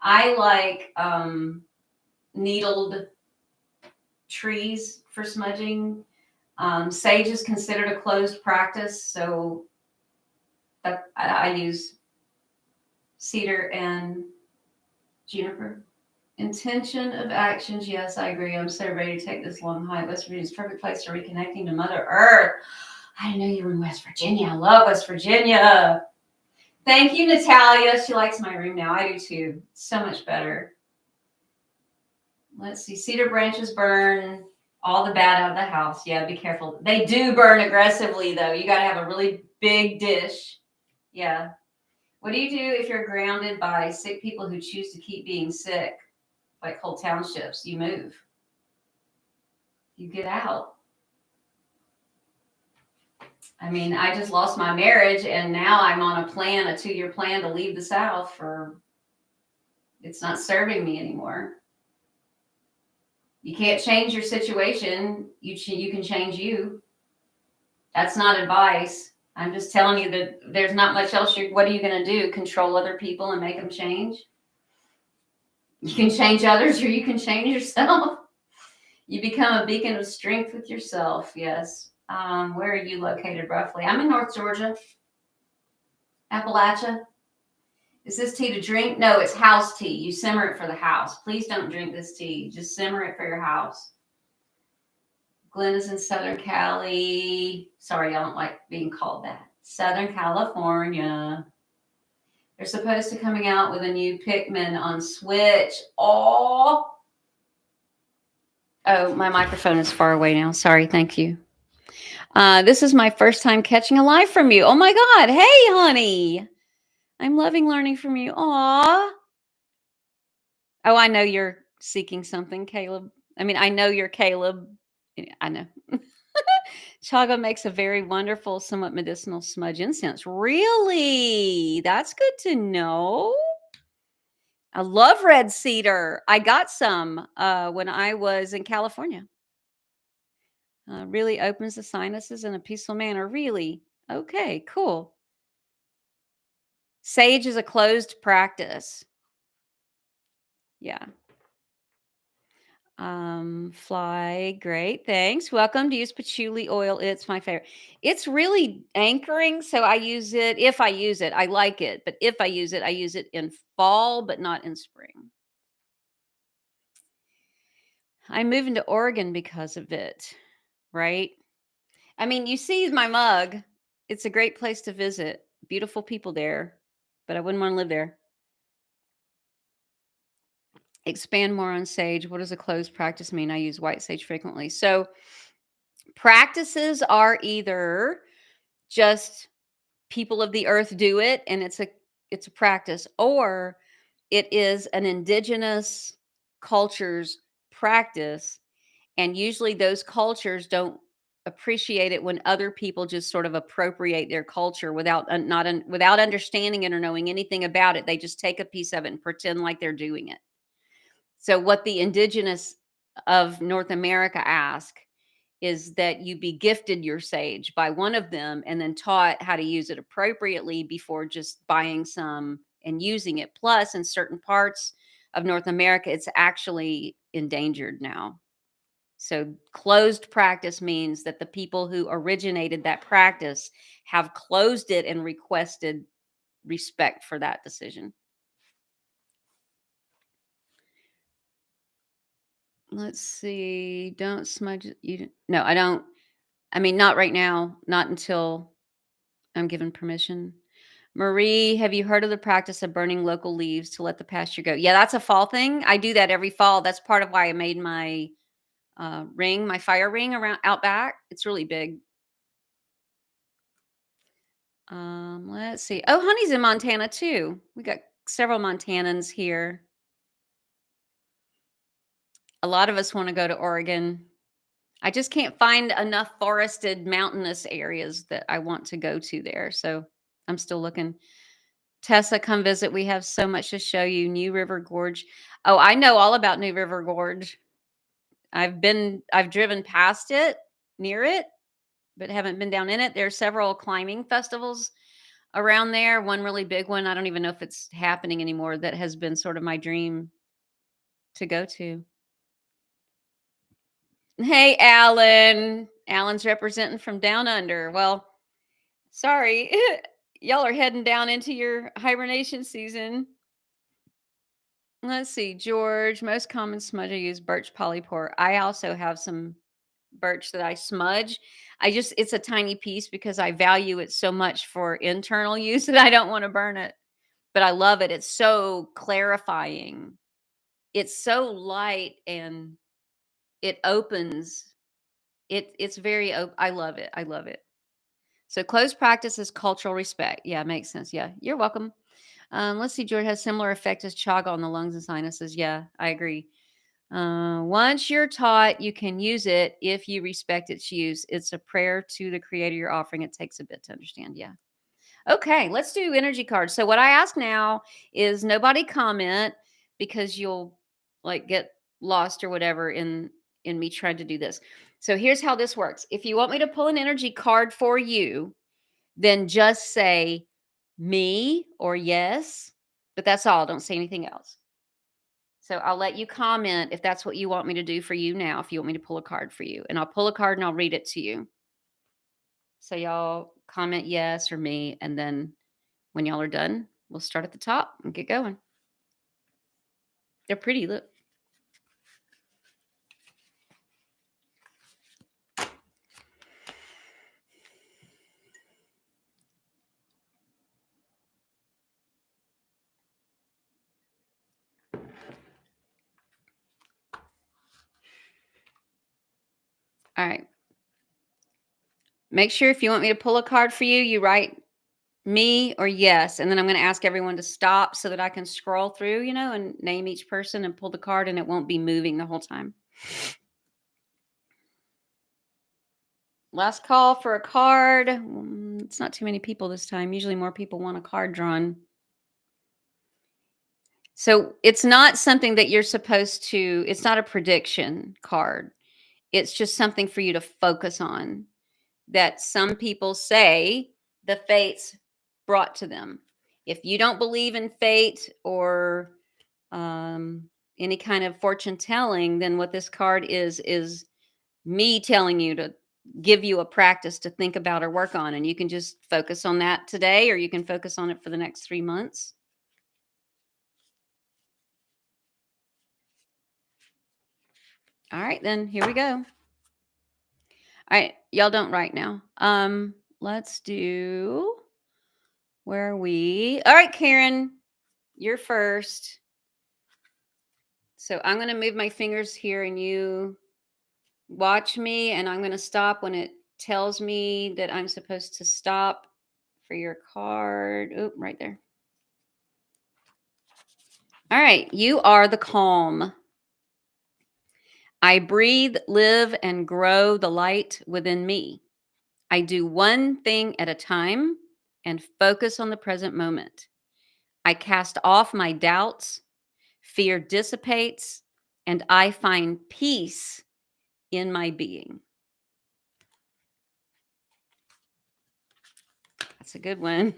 I like needled trees for smudging. Sage is considered a closed practice, so I use cedar and juniper. Intention of actions. Yes, I agree. I'm so ready to take this long hike. West Virginia is a perfect place to reconnecting to Mother Earth. I didn't know you were in West Virginia. I love West Virginia. Thank you, Natalia. She likes my room now. I do too. So much better. Let's see. Cedar branches burn all the bad out of the house. Yeah, be careful. They do burn aggressively, though. You got to have a really big dish. Yeah. What do you do if you're grounded by sick people who choose to keep being sick, like whole townships? You move. You get out. I mean, I just lost my marriage, and now I'm on a plan, a 2-year plan to leave the South for. It's not serving me anymore. You can't change your situation. You can change you. That's not advice. I'm just telling you that there's not much else. What are you going to do? Control other people and make them change? You can change others or you can change yourself. You become a beacon of strength with yourself. Yes. Where are you located roughly? I'm in North Georgia, Appalachia. Is this tea to drink? No, it's house tea. You simmer it for the house. Please don't drink this tea. Just simmer it for your house. Glenn is in Southern Cali. Sorry, I don't like being called that. Southern California. They're supposed to coming out with a new Pikmin on Switch. Oh, my microphone is far away now. Sorry, thank you. This is my first time catching a live from you. Oh my God. Hey, honey. I'm loving learning from you. Aw. Oh, I know you're seeking something, Caleb. I mean, I know you're Caleb. I know. Chaga makes a very wonderful, somewhat medicinal smudge incense. Really? That's good to know. I love red cedar. I got some when I was in California. Really opens the sinuses in a peaceful manner. Really? Okay, cool. Sage is a closed practice. Yeah. Fly, great, thanks. Welcome to use patchouli oil. It's my favorite. It's really anchoring, so I use it. If I use it, I like it. But if I use it in fall, but not in spring. I'm moving to Oregon because of it, right? I mean, you see my mug. It's a great place to visit. Beautiful people there, but I wouldn't want to live there. Expand more on sage. What does a closed practice mean? I use white sage frequently. So practices are either just people of the earth do it and it's a practice, or it is an indigenous culture's practice, and usually those cultures don't appreciate it when other people just sort of appropriate their culture without without understanding it or knowing anything about it. They just take a piece of it and pretend like they're doing it. So what the indigenous of North America ask is that you be gifted your sage by one of them and then taught how to use it appropriately before just buying some and using it. Plus, in certain parts of North America, it's actually endangered now. So closed practice means that the people who originated that practice have closed it and requested respect for that decision. Let's see. Don't smudge it. No, I don't. I mean, not right now. Not until I'm given permission. Marie, have you heard of the practice of burning local leaves to let the pasture go? Yeah, that's a fall thing. I do that every fall. That's part of why I made my ring, my fire ring around out back. It's really big. Let's see. Oh, honey's in Montana too. We got several Montanans here. A lot of us want to go to Oregon. I just can't find enough forested mountainous areas that I want to go to there. So I'm still looking. Tessa, come visit. We have so much to show you. New River Gorge. Oh, I know all about New River Gorge. I've driven past it, near it, but haven't been down in it. There are several climbing festivals around there. One really big one, I don't even know if it's happening anymore, that has been sort of my dream to go to. Hey, Alan. Alan's representing from down under. Well, sorry. Y'all are heading down into your hibernation season. Let's see, George. Most common smudge I use birch polypore. I also have some birch that I smudge. It's a tiny piece because I value it so much for internal use that I don't want to burn it. But I love it. It's so clarifying. It's so light and it opens. It's very I love it. I love it. So close practice is cultural respect. Yeah, makes sense. Yeah. You're welcome. Let's see, George has similar effect as chaga on the lungs and sinuses. Yeah, I agree. Once you're taught, you can use it if you respect its use. It's a prayer to the creator you're offering. It takes a bit to understand. Yeah. Okay, let's do energy cards. So what I ask now is nobody comment because you'll like get lost or whatever in me trying to do this. So here's how this works. If you want me to pull an energy card for you, then just say me or yes, but that's all. Don't say anything else. So I'll let you comment if that's what you want me to do for you now, if you want me to pull a card for you. And I'll pull a card and I'll read it to you. So y'all comment yes or me, and then when y'all are done, we'll start at the top and get going. They're pretty, look. All right. Make sure if you want me to pull a card for you, you write me or yes. And then I'm going to ask everyone to stop so that I can scroll through, and name each person and pull the card, and it won't be moving the whole time. Last call for a card. It's not too many people this time. Usually more people want a card drawn. So it's not something that you're supposed to, it's not a prediction card. It's just something for you to focus on that some people say the fates brought to them. If you don't believe in fate or any kind of fortune telling, then what this card is me telling you to give you a practice to think about or work on. And you can just focus on that today, or you can focus on it for the next 3 months. All right, then here we go. All right, y'all don't write now. Let's do, where are we? All right, Karen, you're first. So I'm going to move my fingers here and you watch me, and I'm going to stop when it tells me that I'm supposed to stop for your card. Oh, right there. All right, you are the calm. I breathe, live, and grow the light within me. I do one thing at a time and focus on the present moment. I cast off my doubts, fear dissipates, and I find peace in my being. That's a good one.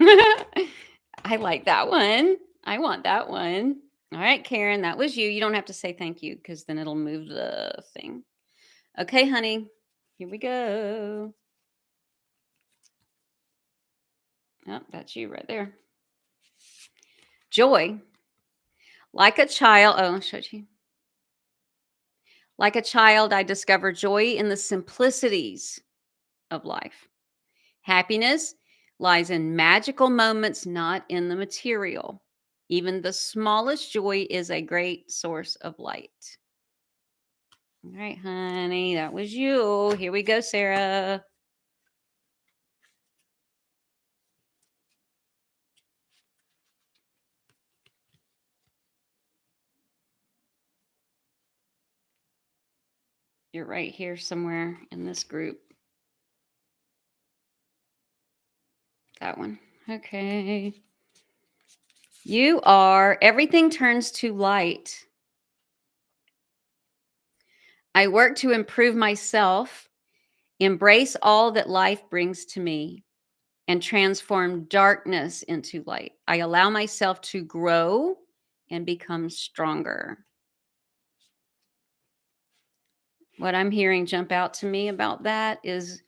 I like that one. I want that one. All right, Karen, that was you. You don't have to say thank you because then it'll move the thing. Okay, honey, here we go. Oh, that's you right there. Joy. Like a child, oh, I showed you. Like a child, I discover joy in the simplicities of life. Happiness lies in magical moments, not in the material. Even the smallest joy is a great source of light. All right, honey, that was you. Here we go, Sarah. You're right here somewhere in this group. That one. Okay. You are everything turns to light. I work to improve myself, embrace all that life brings to me, and transform darkness into light. I allow myself to grow and become stronger. What I'm hearing jump out to me about that is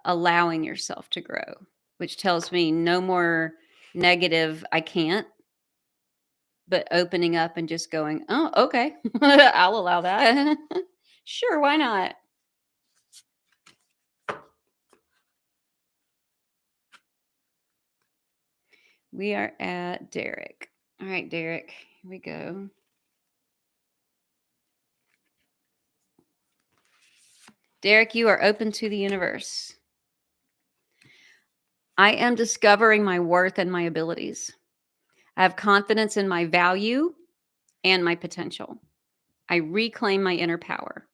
allowing yourself to grow, which tells me no more negative, I can't, but opening up and just going, oh, okay, I'll allow that. Sure, why not? We are at Derek. All right, Derek, here we go. Derek, you are open to the universe. I am discovering my worth and my abilities. I have confidence in my value and my potential. I reclaim my inner power.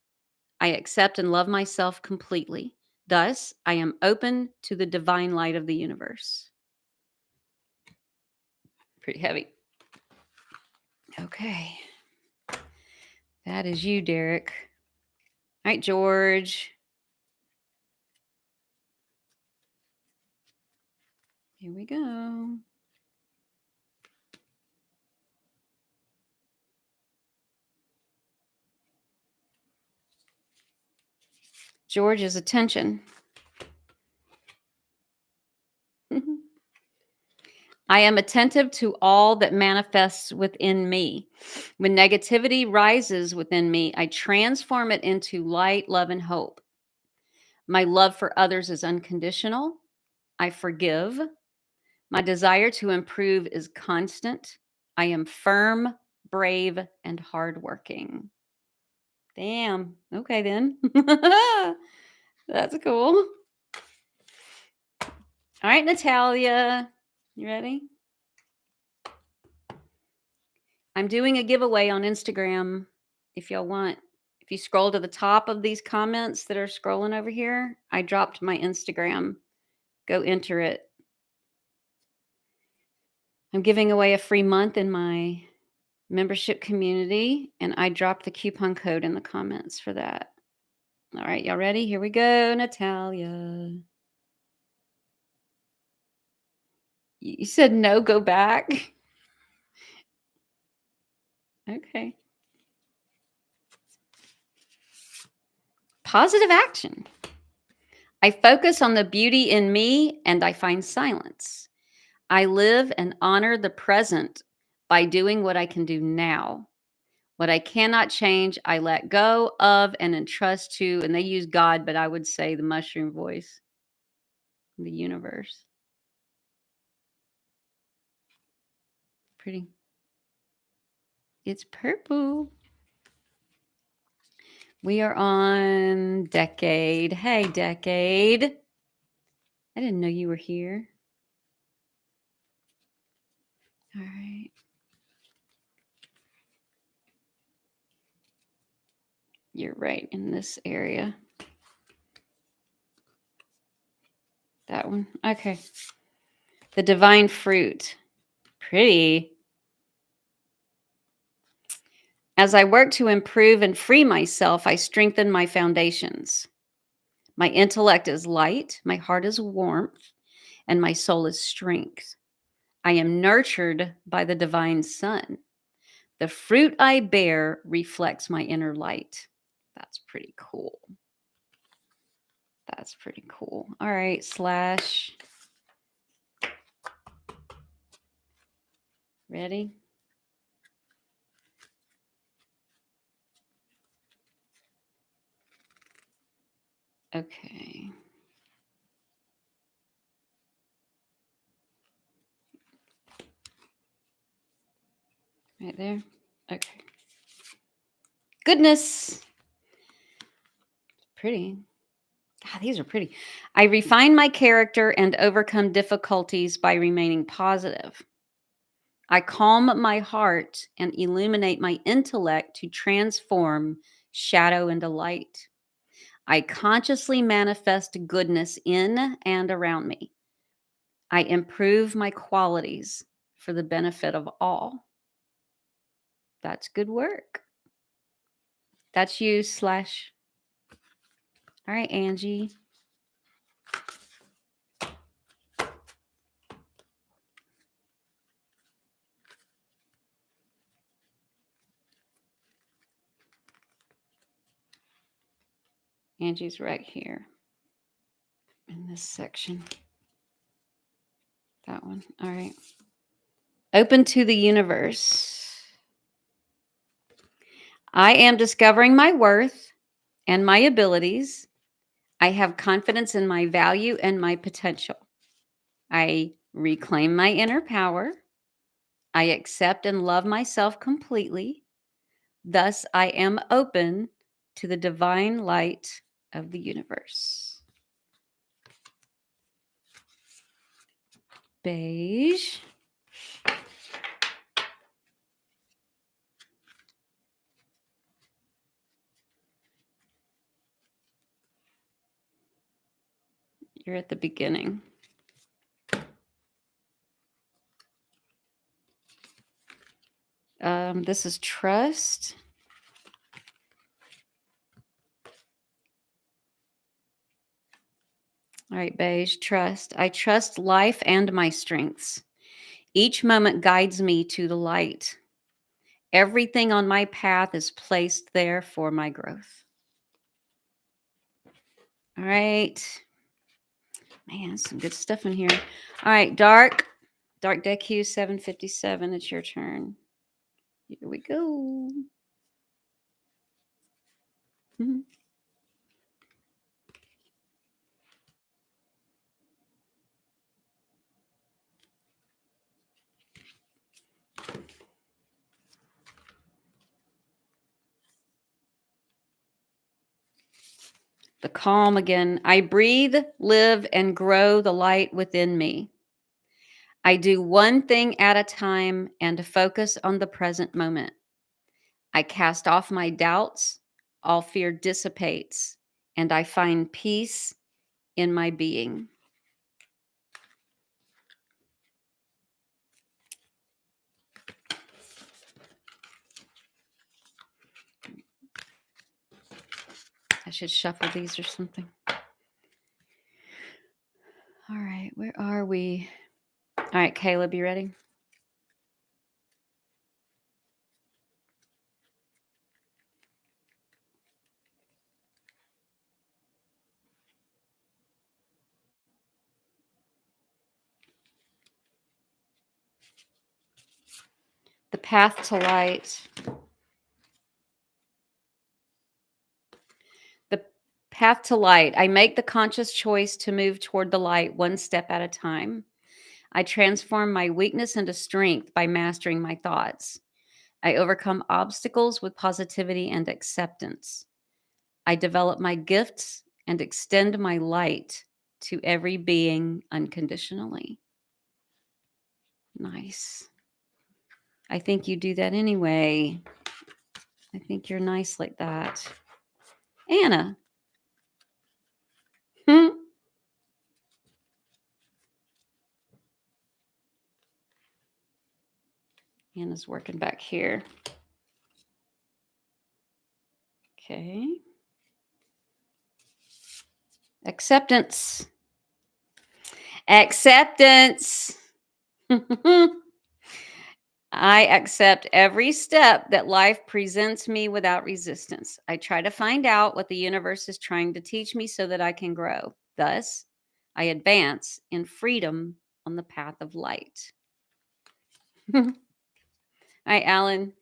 I accept and love myself completely. Thus, I am open to the divine light of the universe. Pretty heavy. Okay. That is you, Derek. All right, George. Here we go. George is attention. I am attentive to all that manifests within me. When negativity rises within me, I transform it into light, love, and hope. My love for others is unconditional. I forgive. My desire to improve is constant. I am firm, brave, and hardworking. Damn. Okay, then. That's cool. All right, Natalia. You ready? I'm doing a giveaway on Instagram if y'all want. If you scroll to the top of these comments that are scrolling over here, I dropped my Instagram. Go enter it. I'm giving away a free month in my membership community, and I dropped the coupon code in the comments for that. All right, y'all ready? Here we go, Natalia. You said no, go back. Okay. Positive action. I focus on the beauty in me and I find silence. I live and honor the present by doing what I can do now. What I cannot change, I let go of and entrust to, and they use God, but I would say the mushroom voice, the universe. Pretty. It's purple. We are on Decade. Hey, Decade. I didn't know you were here. All right. You're right in this area. That one. Okay. The divine fruit. Pretty. As I work to improve and free myself, I strengthen my foundations. My intellect is light, my heart is warmth, and my soul is strength. I am nurtured by the divine sun. The fruit I bear reflects my inner light. That's pretty cool. That's pretty cool. All right, slash. Ready? Okay. Right there. Okay. Goodness. Pretty. God, these are pretty. I refine my character and overcome difficulties by remaining positive. I calm my heart and illuminate my intellect to transform shadow into light. I consciously manifest goodness in and around me. I improve my qualities for the benefit of all. That's good work. That's you slash. All right, Angie. Angie's right here in this section. That one. All right. Open to the universe. I am discovering my worth and my abilities. I have confidence in my value and my potential. I reclaim my inner power. I accept and love myself completely. Thus, I am open to the divine light of the universe. Beige. You're at the beginning. This is trust. All right, beige, trust. I trust life and my strengths. Each moment guides me to the light. Everything on my path is placed there for my growth. All right. Man, some good stuff in here. All right, dark. Dark deck hue 757. It's your turn. Here we go. Mhm. The calm again. I breathe, live, and grow the light within me. I do one thing at a time and focus on the present moment. I cast off my doubts, all fear dissipates, and I find peace in my being. I should shuffle these or something. All right, where are we? All right, Caleb, you ready? The path to light. The path to light. I make the conscious choice to move toward the light one step at a time. I transform my weakness into strength by mastering my thoughts. I overcome obstacles with positivity and acceptance. I develop my gifts and extend my light to every being unconditionally. Nice. I think you do that anyway. I think you're nice like that. Anna. Hmm? Anna's working back here. Okay. Acceptance. Acceptance. I accept every step that life presents me without resistance. I try to find out what the universe is trying to teach me so that I can grow. Thus, I advance in freedom on the path of light. All right, Alan.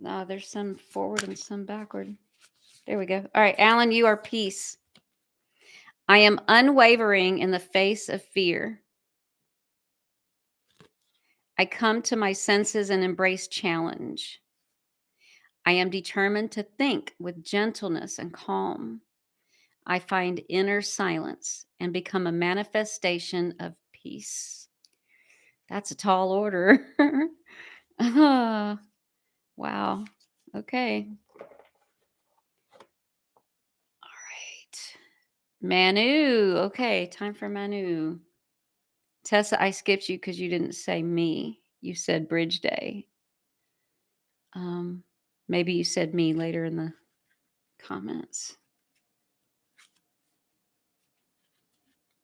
No, there's some forward and some backward. There we go. All right, Alan, you are peace. I am unwavering in the face of fear. I come to my senses and embrace challenge. I am determined to think with gentleness and calm. I find inner silence and become a manifestation of peace. That's a tall order. Ah, wow. Okay. All right. Manu. Okay, time for Manu. Tessa, I skipped you because you didn't say me. You said Bridge Day. Um, maybe you said me later in the comments.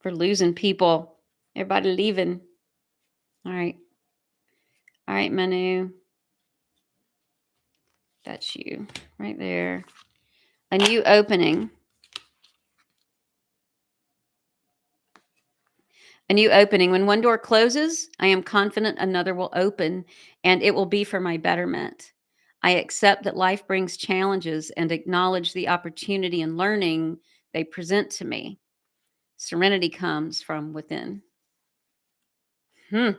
For losing people. Everybody leaving. All right. All right, Manu. That's you right there. A new opening. A new opening. When one door closes, I am confident another will open and it will be for my betterment. I accept that life brings challenges and acknowledge the opportunity and learning they present to me. Serenity comes from within. Hmm.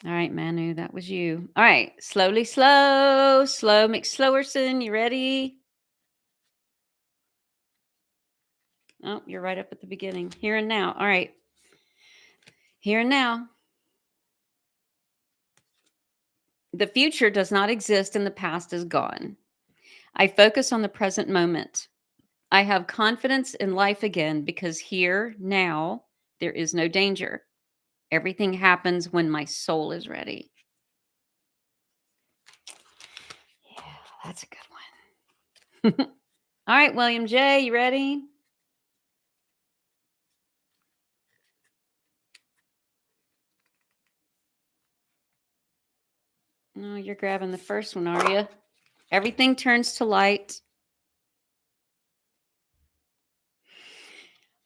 All right, Manu, that was you. All right, slowly, slow, slow, McSlowerson, you ready? Oh, you're right up at the beginning. Here and now. All right. Here and now. The future does not exist and the past is gone. I focus on the present moment. I have confidence in life again because here, now, there is no danger. Everything happens when my soul is ready. Yeah, that's a good one. All right, William J., you ready? Oh, you're grabbing the first one, are you? Everything turns to light.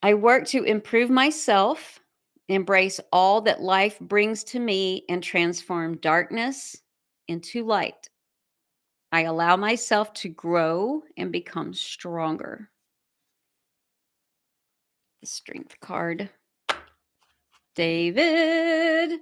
I work to improve myself, embrace all that life brings to me, and transform darkness into light. I allow myself to grow and become stronger. The strength card. David.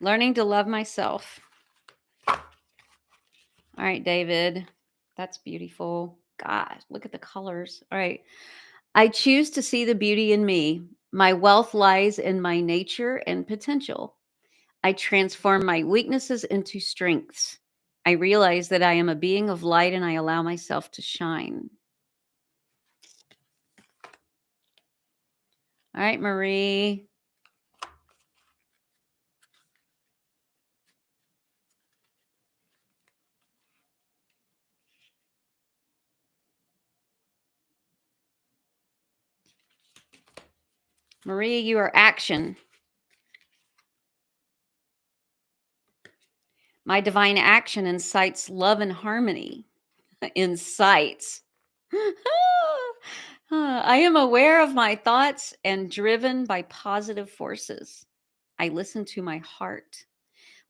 Learning to love myself. All right, David. That's beautiful. God, look at the colors. All right. I choose to see the beauty in me. My wealth lies in my nature and potential. I transform my weaknesses into strengths. I realize that I am a being of light and I allow myself to shine. All right, Marie. Marie, you are action. My divine action incites love and harmony. Incites. I am aware of my thoughts and driven by positive forces. I listen to my heart.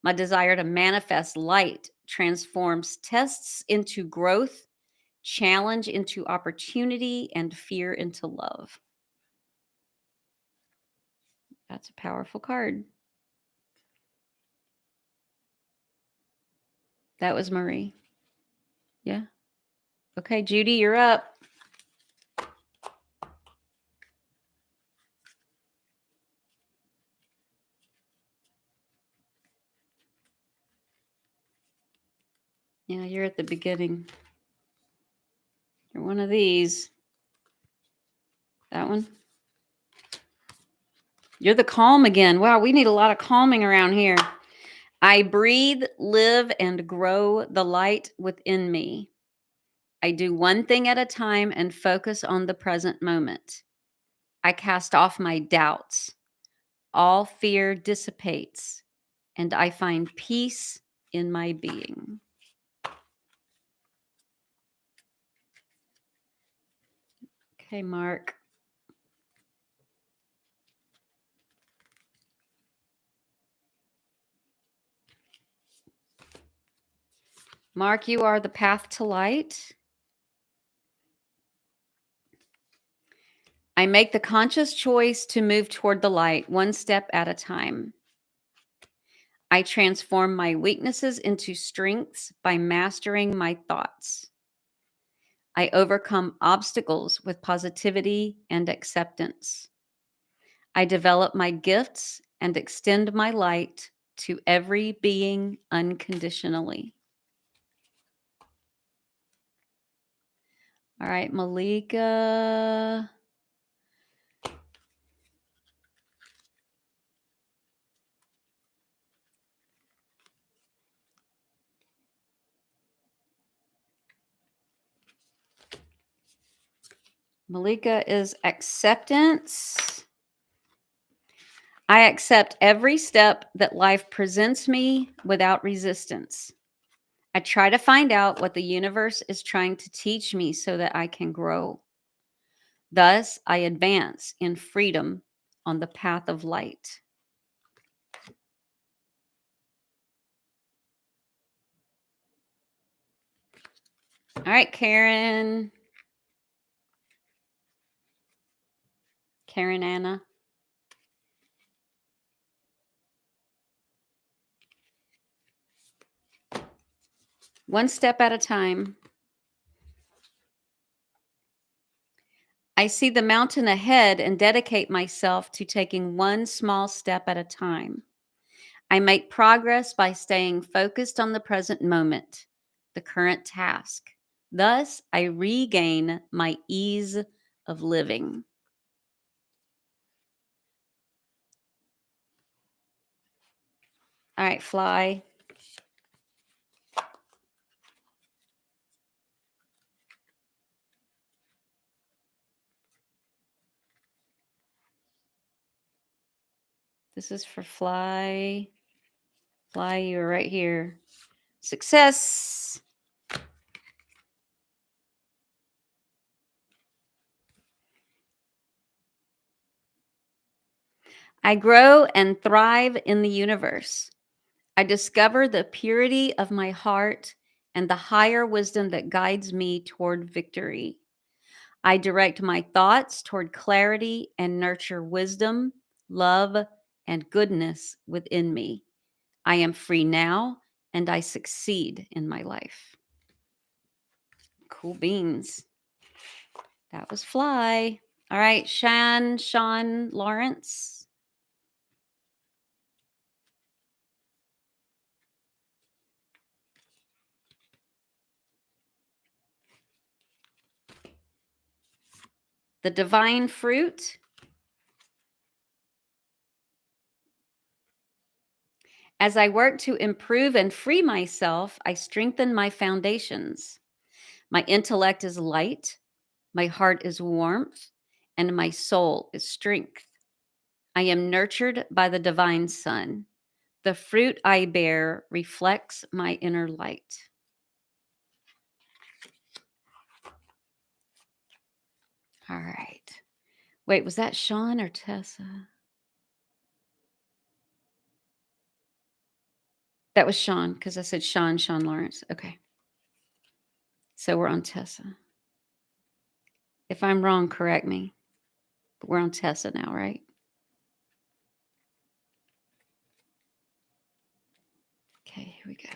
My desire to manifest light transforms tests into growth, challenge into opportunity, and fear into love. That's a powerful card. That was Marie. Yeah. Okay, Judy, you're up. Yeah, you're at the beginning. You're one of these. That one. You're the calm again. Wow, we need a lot of calming around here. I breathe, live, and grow the light within me. I do one thing at a time and focus on the present moment. I cast off my doubts. All fear dissipates, and I find peace in my being. Okay, Mark. Mark, you are the path to light. I make the conscious choice to move toward the light, one step at a time. I transform my weaknesses into strengths by mastering my thoughts. I overcome obstacles with positivity and acceptance. I develop my gifts and extend my light to every being unconditionally. All right, Malika. Malika is acceptance. I accept every step that life presents me without resistance. I try to find out what the universe is trying to teach me so that I can grow. Thus, I advance in freedom on the path of light. All right, Karen. Karen Anna. One step at a time. I see the mountain ahead and dedicate myself to taking one small step at a time. I make progress by staying focused on the present moment, the current task. Thus, I regain my ease of living. All right, Fly. This is for Fly. Fly, you're right here. Success. I grow and thrive in the universe. I discover the purity of my heart and the higher wisdom that guides me toward victory. I direct my thoughts toward clarity and nurture wisdom, love, and goodness within me. I am free now and I succeed in my life. Cool beans. That was Fly. All right, Sean Lawrence. The divine fruit. As I work to improve and free myself, I strengthen my foundations. My intellect is light, my heart is warmth, and my soul is strength. I am nurtured by the divine sun. The fruit I bear reflects my inner light. All right. Wait, was that Sean or Tessa? That was Sean because I said Sean Lawrence. Okay. So we're on Tessa. If I'm wrong, correct me. But we're on Tessa now, right? Okay, here we go.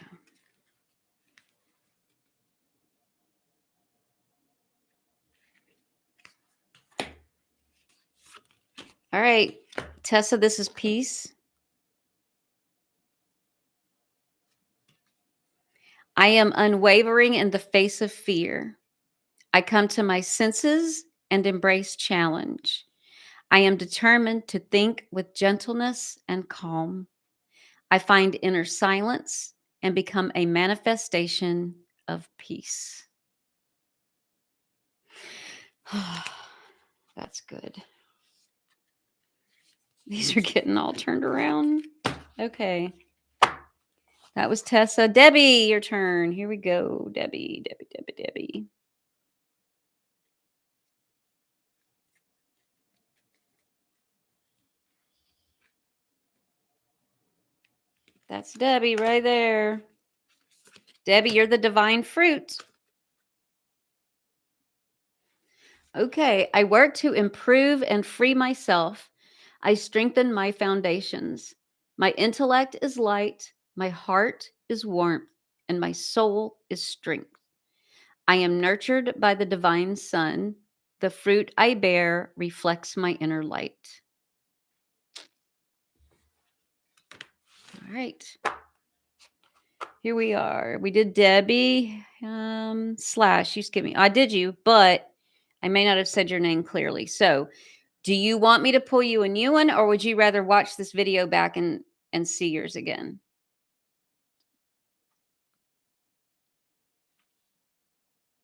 All right, Tessa, this is peace. I am unwavering in the face of fear. I come to my senses and embrace challenge. I am determined to think with gentleness and calm. I find inner silence and become a manifestation of peace. That's good. These are getting all turned around. Okay. That was Tessa. Debbie, your turn. Here we go. Debbie. That's Debbie right there. Debbie, you're the divine fruit. Okay. I work to improve and free myself. I strengthen my foundations. My intellect is light. My heart is warmth. And my soul is strength. I am nurtured by the divine sun. The fruit I bear reflects my inner light. All right. Here we are. We did Debbie slash. You skip me. I did you, but I may not have said your name clearly. So, do you want me to pull you a new one, or would you rather watch this video back and see yours again?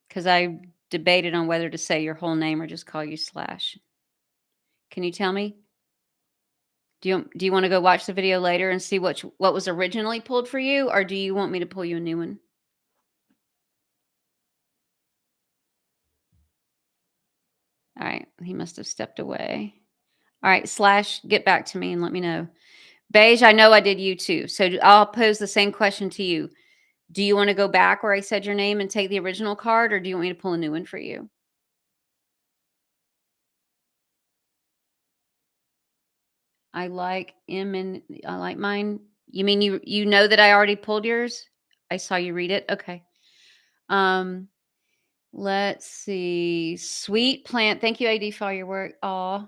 Because I debated on whether to say your whole name or just call you slash. Can you tell me? Do you want to go watch the video later and see what was originally pulled for you, or do you want me to pull you a new one? All right, he must have stepped away. All right, slash, get back to me and let me know. Beige, I know I did you too. So I'll pose the same question to you. Do you want to go back where I said your name and take the original card, or do you want me to pull a new one for you? I like I like mine. You mean you know that I already pulled yours? I saw you read it. Okay. Um, let's see. Sweet plant. Thank you, AD, for all your work. Aw,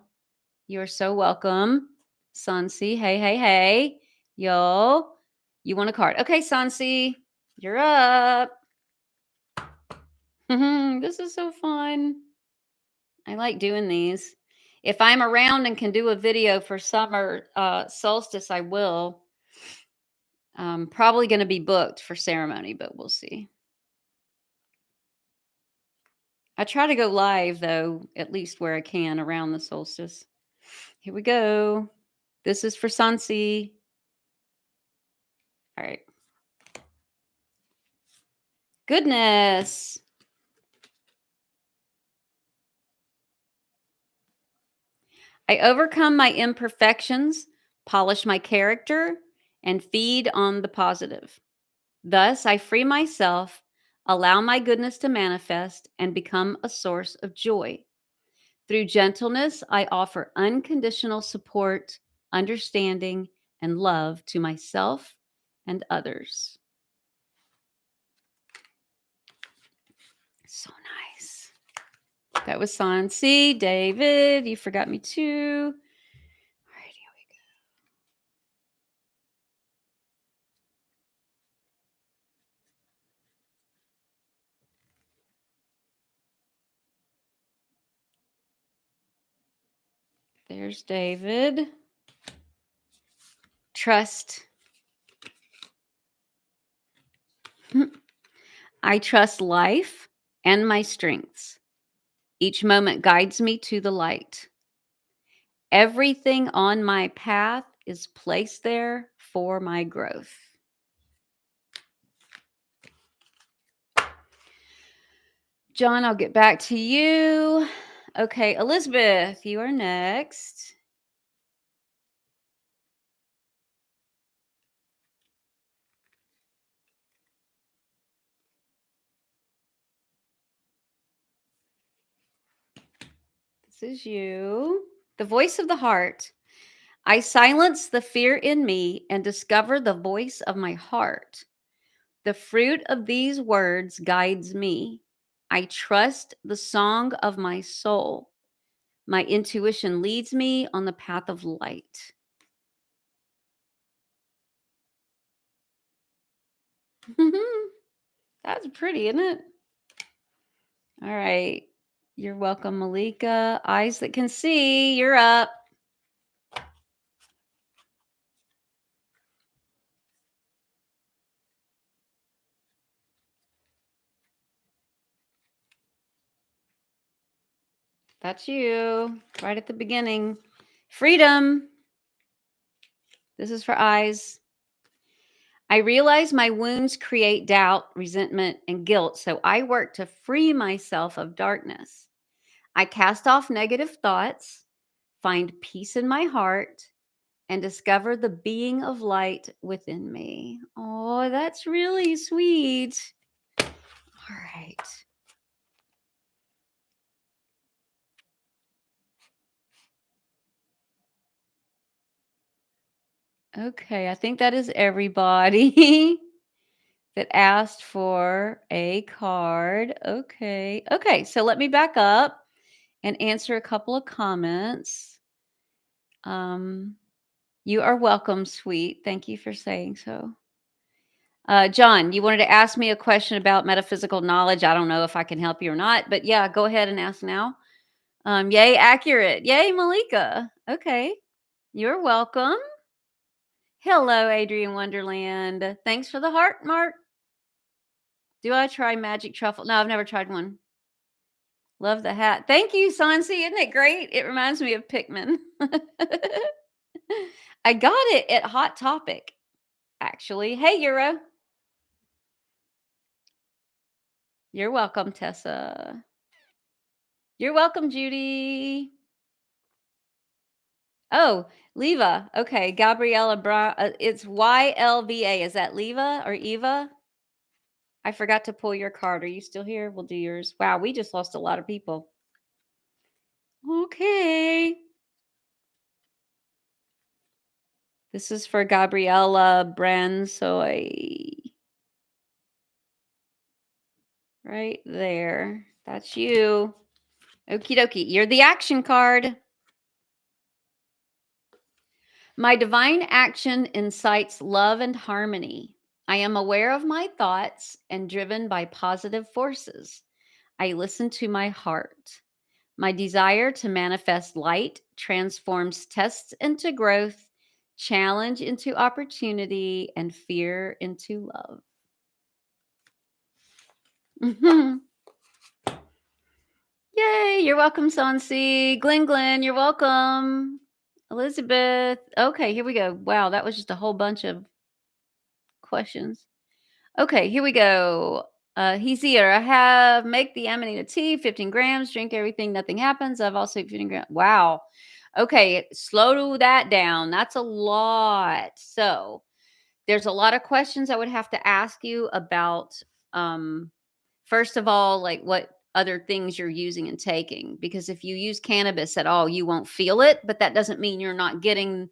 you're so welcome. Sansi, hey. Yo, you want a card? Okay, Sansi, you're up. This is so fun. I like doing these. If I'm around and can do a video for summer solstice, I will. Probably going to be booked for ceremony, but we'll see. I try to go live, though, at least where I can around the solstice. Here we go. This is for Sansi. All right. Goodness. I overcome my imperfections, polish my character, and feed on the positive. Thus, I free myself, allow my goodness to manifest, and become a source of joy. Through gentleness, I offer unconditional support, understanding, and love to myself and others. So nice. That was Sansi. David, you forgot me too. All right, here we go. There's David. Trust. I trust life and my strengths. Each moment guides me to the light. Everything on my path is placed there for my growth. John, I'll get back to you. Okay, Elizabeth, you are next. This is you. The voice of the heart. I silence the fear in me and discover the voice of my heart. The fruit of these words guides me. I trust the song of my soul. My intuition leads me on the path of light. That's pretty, isn't it? All right. You're welcome, Malika. Eyes that can see, you're up. That's you. Right at the beginning. Freedom. This is for eyes. I realize my wounds create doubt, resentment, and guilt, so I work to free myself of darkness. I cast off negative thoughts, find peace in my heart, and discover the being of light within me. Oh, that's really sweet. All right. Okay, I think that is everybody that asked for a card. Okay. Okay, so let me back up and answer a couple of comments. Um, you are welcome, sweet. Thank you for saying so. John, you wanted to ask me a question about metaphysical knowledge. I don't know if I can help you or not, but yeah, go ahead and ask now. Yay, accurate. Yay, Malika. Okay. You're welcome. Hello, Adrian Wonderland. Thanks for the heart, Mark. Do I try magic truffle? No, I've never tried one. Love the hat. Thank you, Sansi. Isn't it great? It reminds me of Pikmin. I got it at Hot Topic, actually. Hey, Euro. You're welcome, Tessa. You're welcome, Judy. Oh, Leva. Okay, Gabriella Bra. It's YLVA. Is that Leva or Eva? I forgot to pull your card. Are you still here? We'll do yours. Wow, we just lost a lot of people. Okay. This is for Gabriella Bransoy. Right there. That's you. Okie dokie. You're the action card. My divine action incites love and harmony. I am aware of my thoughts and driven by positive forces. I listen to my heart. My desire to manifest light transforms tests into growth, challenge into opportunity, and fear into love. Yay, you're welcome, Sansi. Glenn, you're welcome. Elizabeth. Okay, here we go. Wow, that was just a whole bunch of questions. Okay, here we go. He's here. I have make the Amanita tea, 15 grams, drink everything, nothing happens. I've also 15 grams. Wow. Okay, slow that down. That's a lot. So there's a lot of questions I would have to ask you about, first of all, like what other things you're using and taking. Because if you use cannabis at all, you won't feel it, but that doesn't mean you're not getting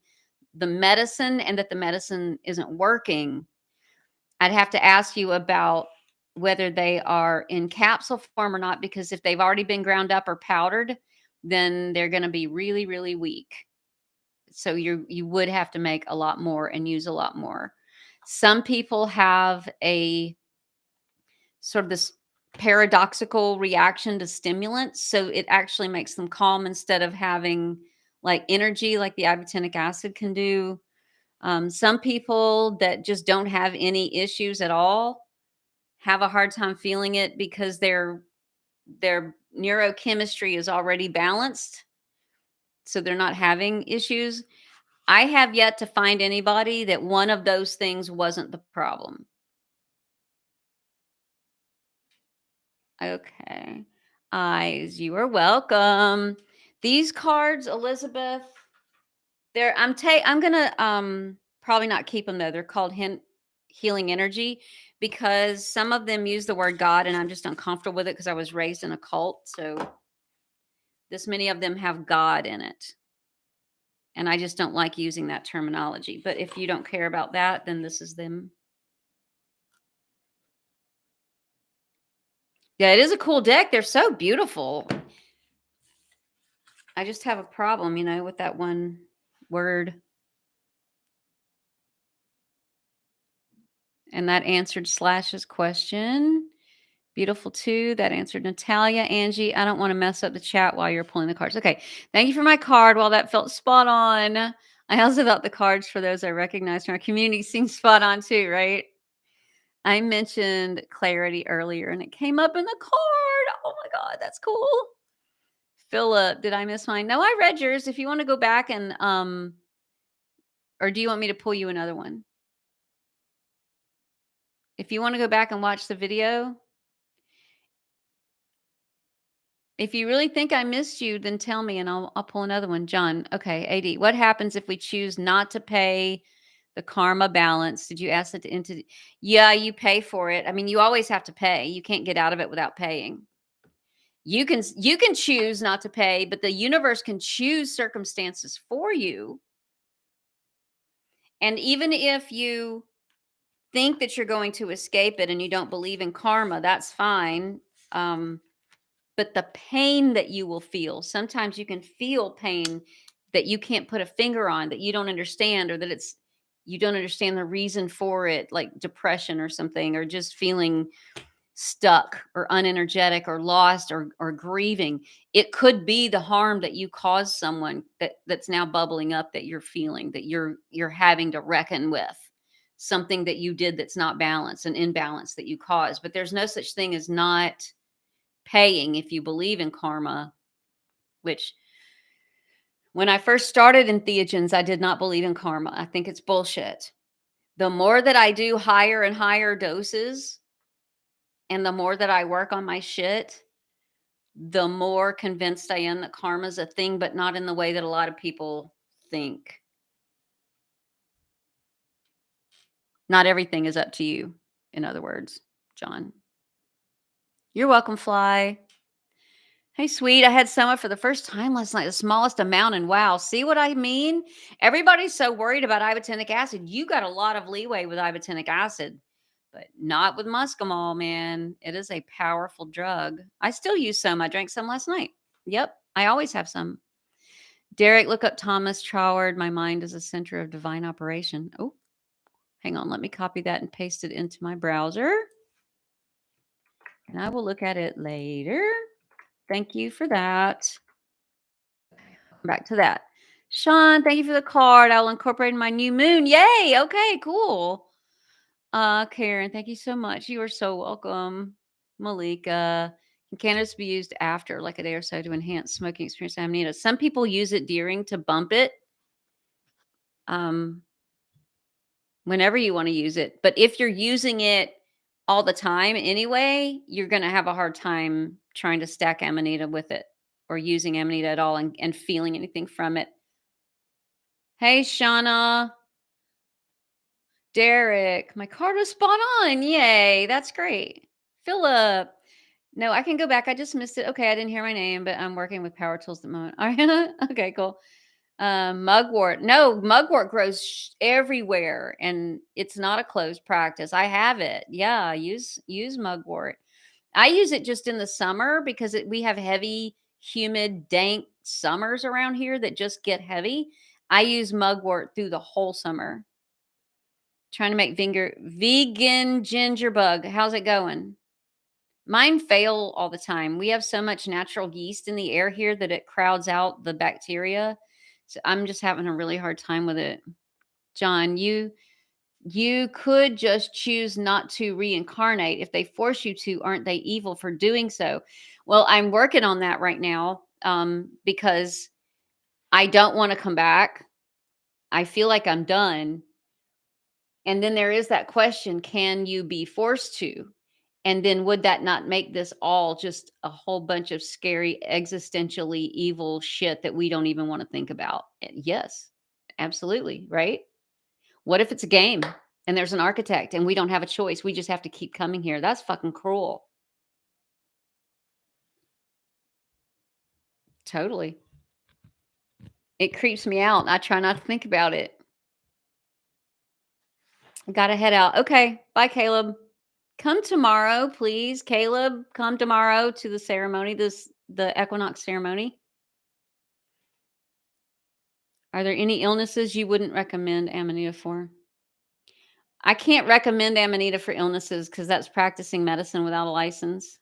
the medicine and that the medicine isn't working. I'd have to ask you about whether they are in capsule form or not, because if they've already been ground up or powdered, then they're going to be really, really weak. So you would have to make a lot more and use a lot more. Some people have a sort of this paradoxical reaction to stimulants, so it actually makes them calm instead of having like energy like the ibotenic acid can do. Some people that just don't have any issues at all have a hard time feeling it because their neurochemistry is already balanced, so they're not having issues. I have yet to find anybody that one of those things wasn't the problem. Okay. Eyes, you are welcome. These cards, Elizabeth, I'm gonna probably not keep them though. They're called healing energy because some of them use the word God and I'm just uncomfortable with it because I was raised in a cult. So this many of them have God in it. And I just don't like using that terminology. But if you don't care about that, then this is them. Yeah, it is a cool deck. They're so beautiful. I just have a problem, with that one word. And that answered Slash's question. Beautiful too. That answered Natalia. Angie, I don't want to mess up the chat while you're pulling the cards. Okay. Thank you for my card. While that felt spot on, I also thought the cards for those I recognized from our community seemed spot on too, right? I mentioned clarity earlier and it came up in the card. Oh my God, that's cool. Philip, did I miss mine? No, I read yours. If you want to go back and or do you want me to pull you another one? If you want to go back and watch the video, if you really think I missed you, then tell me and I'll pull another one. John, okay, AD. What happens if we choose not to pay the karma balance? Did you ask it to into? Yeah, you pay for it. I mean, you always have to pay. You can't get out of it without paying. You can choose not to pay, but the universe can choose circumstances for you. And even if you think that you're going to escape it and you don't believe in karma, that's fine. But the pain that you will feel, sometimes you can feel pain that you can't put a finger on, that you don't understand, or that you don't understand the reason for it, like depression or something, or just feeling stuck or unenergetic or lost or grieving. It could be the harm that you caused someone that's now bubbling up, that you're feeling, that you're having to reckon with, something that you did that's not balanced, an imbalance that you caused. But there's no such thing as not paying if you believe in karma, which when I first started in theogens, I did not believe in karma. I think it's bullshit. The more that I do higher and higher doses, and the more that I work on my shit, the more convinced I am that karma's a thing, but not in the way that a lot of people think. Not everything is up to you, in other words, John. You're welcome, Fly. Hey, sweet. I had soma for the first time last night, the smallest amount. And wow, see what I mean? Everybody's so worried about ibotenic acid. You got a lot of leeway with ibotenic acid, but not with muscimol, man. It is a powerful drug. I still use some. I drank some last night. Yep. I always have some. Derek, look up Thomas Troward. My mind is a center of divine operation. Oh, hang on. Let me copy that and paste it into my browser. And I will look at it later. Thank you for that. Back to that. Sean, thank you for the card. I'll incorporate in my new moon. Yay. Okay, cool. Karen, thank you so much. You are so welcome. Malika. Can cannabis be used after, like a day or so, to enhance smoking experience? Amanita. Some people use it during to bump it. Whenever you want to use it. But if you're using it all the time anyway, you're going to have a hard time trying to stack Amanita with it, or using Amanita at all, and feeling anything from it. Hey, Shauna. Derek, my card was spot on. Yay. That's great. Philip. No, I can go back. I just missed it. Okay, I didn't hear my name, but I'm working with power tools at the moment. All right. Okay, cool. Mugwort. No, mugwort grows everywhere, and it's not a closed practice. I have it. Yeah, use mugwort. I use it just in the summer because we have heavy, humid, dank summers around here that just get heavy. I use mugwort through the whole summer. Trying to make vegan ginger bug. How's it going? Mine fail all the time. We have so much natural yeast in the air here that it crowds out the bacteria. So I'm just having a really hard time with it. John, you could just choose not to reincarnate. If they force you to, aren't they evil for doing so? Well, I'm working on that right now, because I don't want to come back. I feel like I'm done. And then there is that question, can you be forced to? And then would that not make this all just a whole bunch of scary, existentially evil shit that we don't even want to think about? Yes, absolutely. Right. What if it's a game and there's an architect and we don't have a choice? We just have to keep coming here. That's fucking cruel. Totally. It creeps me out. I try not to think about it. I got to head out. Okay. Bye, Caleb. Come tomorrow, please. Caleb, come tomorrow to the ceremony, the Equinox ceremony. Are there any illnesses you wouldn't recommend Amanita for? I can't recommend Amanita for illnesses because that's practicing medicine without a license.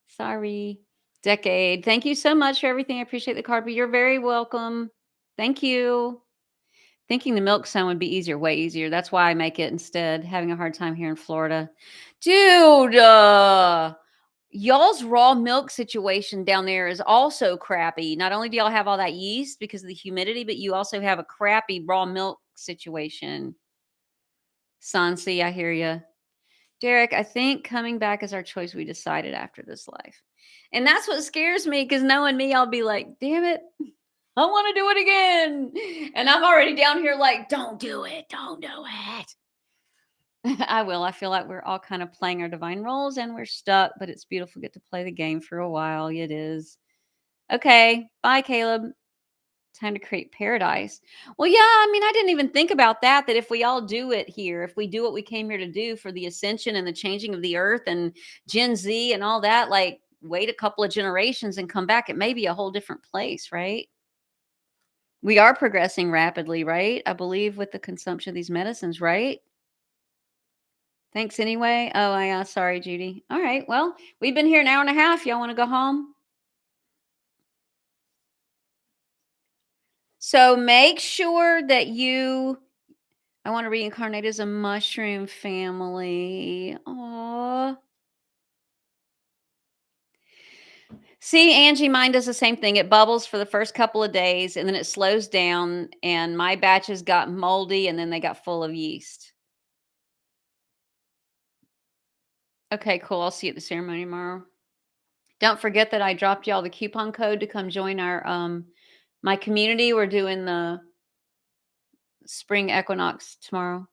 Sorry. Decade. Thank you so much for everything. I appreciate the card, but you're very welcome. Thank you. Thinking the milk sound would be easier, way easier. That's why I make it instead. Having a hard time here in Florida. Dude, y'all's raw milk situation down there is also crappy. Not only do y'all have all that yeast because of the humidity, but you also have a crappy raw milk situation. Sansi, I hear you. Derek, I think coming back is our choice we decided after this life. And that's what scares me because knowing me, I'll be like, damn it, I want to do it again. And I'm already down here like, don't do it. Don't do it. I will. I feel like we're all kind of playing our divine roles and we're stuck, but it's beautiful to get to play the game for a while. It is. Okay. Bye, Caleb. Time to create paradise. Well, yeah, I mean, I didn't even think about that. That if we all do it here, if we do what we came here to do for the ascension and the changing of the earth and Gen Z and all that, like wait a couple of generations and come back, it may be a whole different place, right? We are progressing rapidly, right? I believe with the consumption of these medicines, right? Thanks anyway. Oh, yeah. Sorry, Judy. All right. Well, we've been here an hour and a half. Y'all want to go home? So make sure that I want to reincarnate as a mushroom family. Aw. See, Angie, mine does the same thing. It bubbles for the first couple of days and then it slows down. And my batches got moldy and then they got full of yeast. Okay, cool. I'll see you at the ceremony tomorrow. Don't forget that I dropped y'all the coupon code to come join our my community. We're doing the spring equinox tomorrow.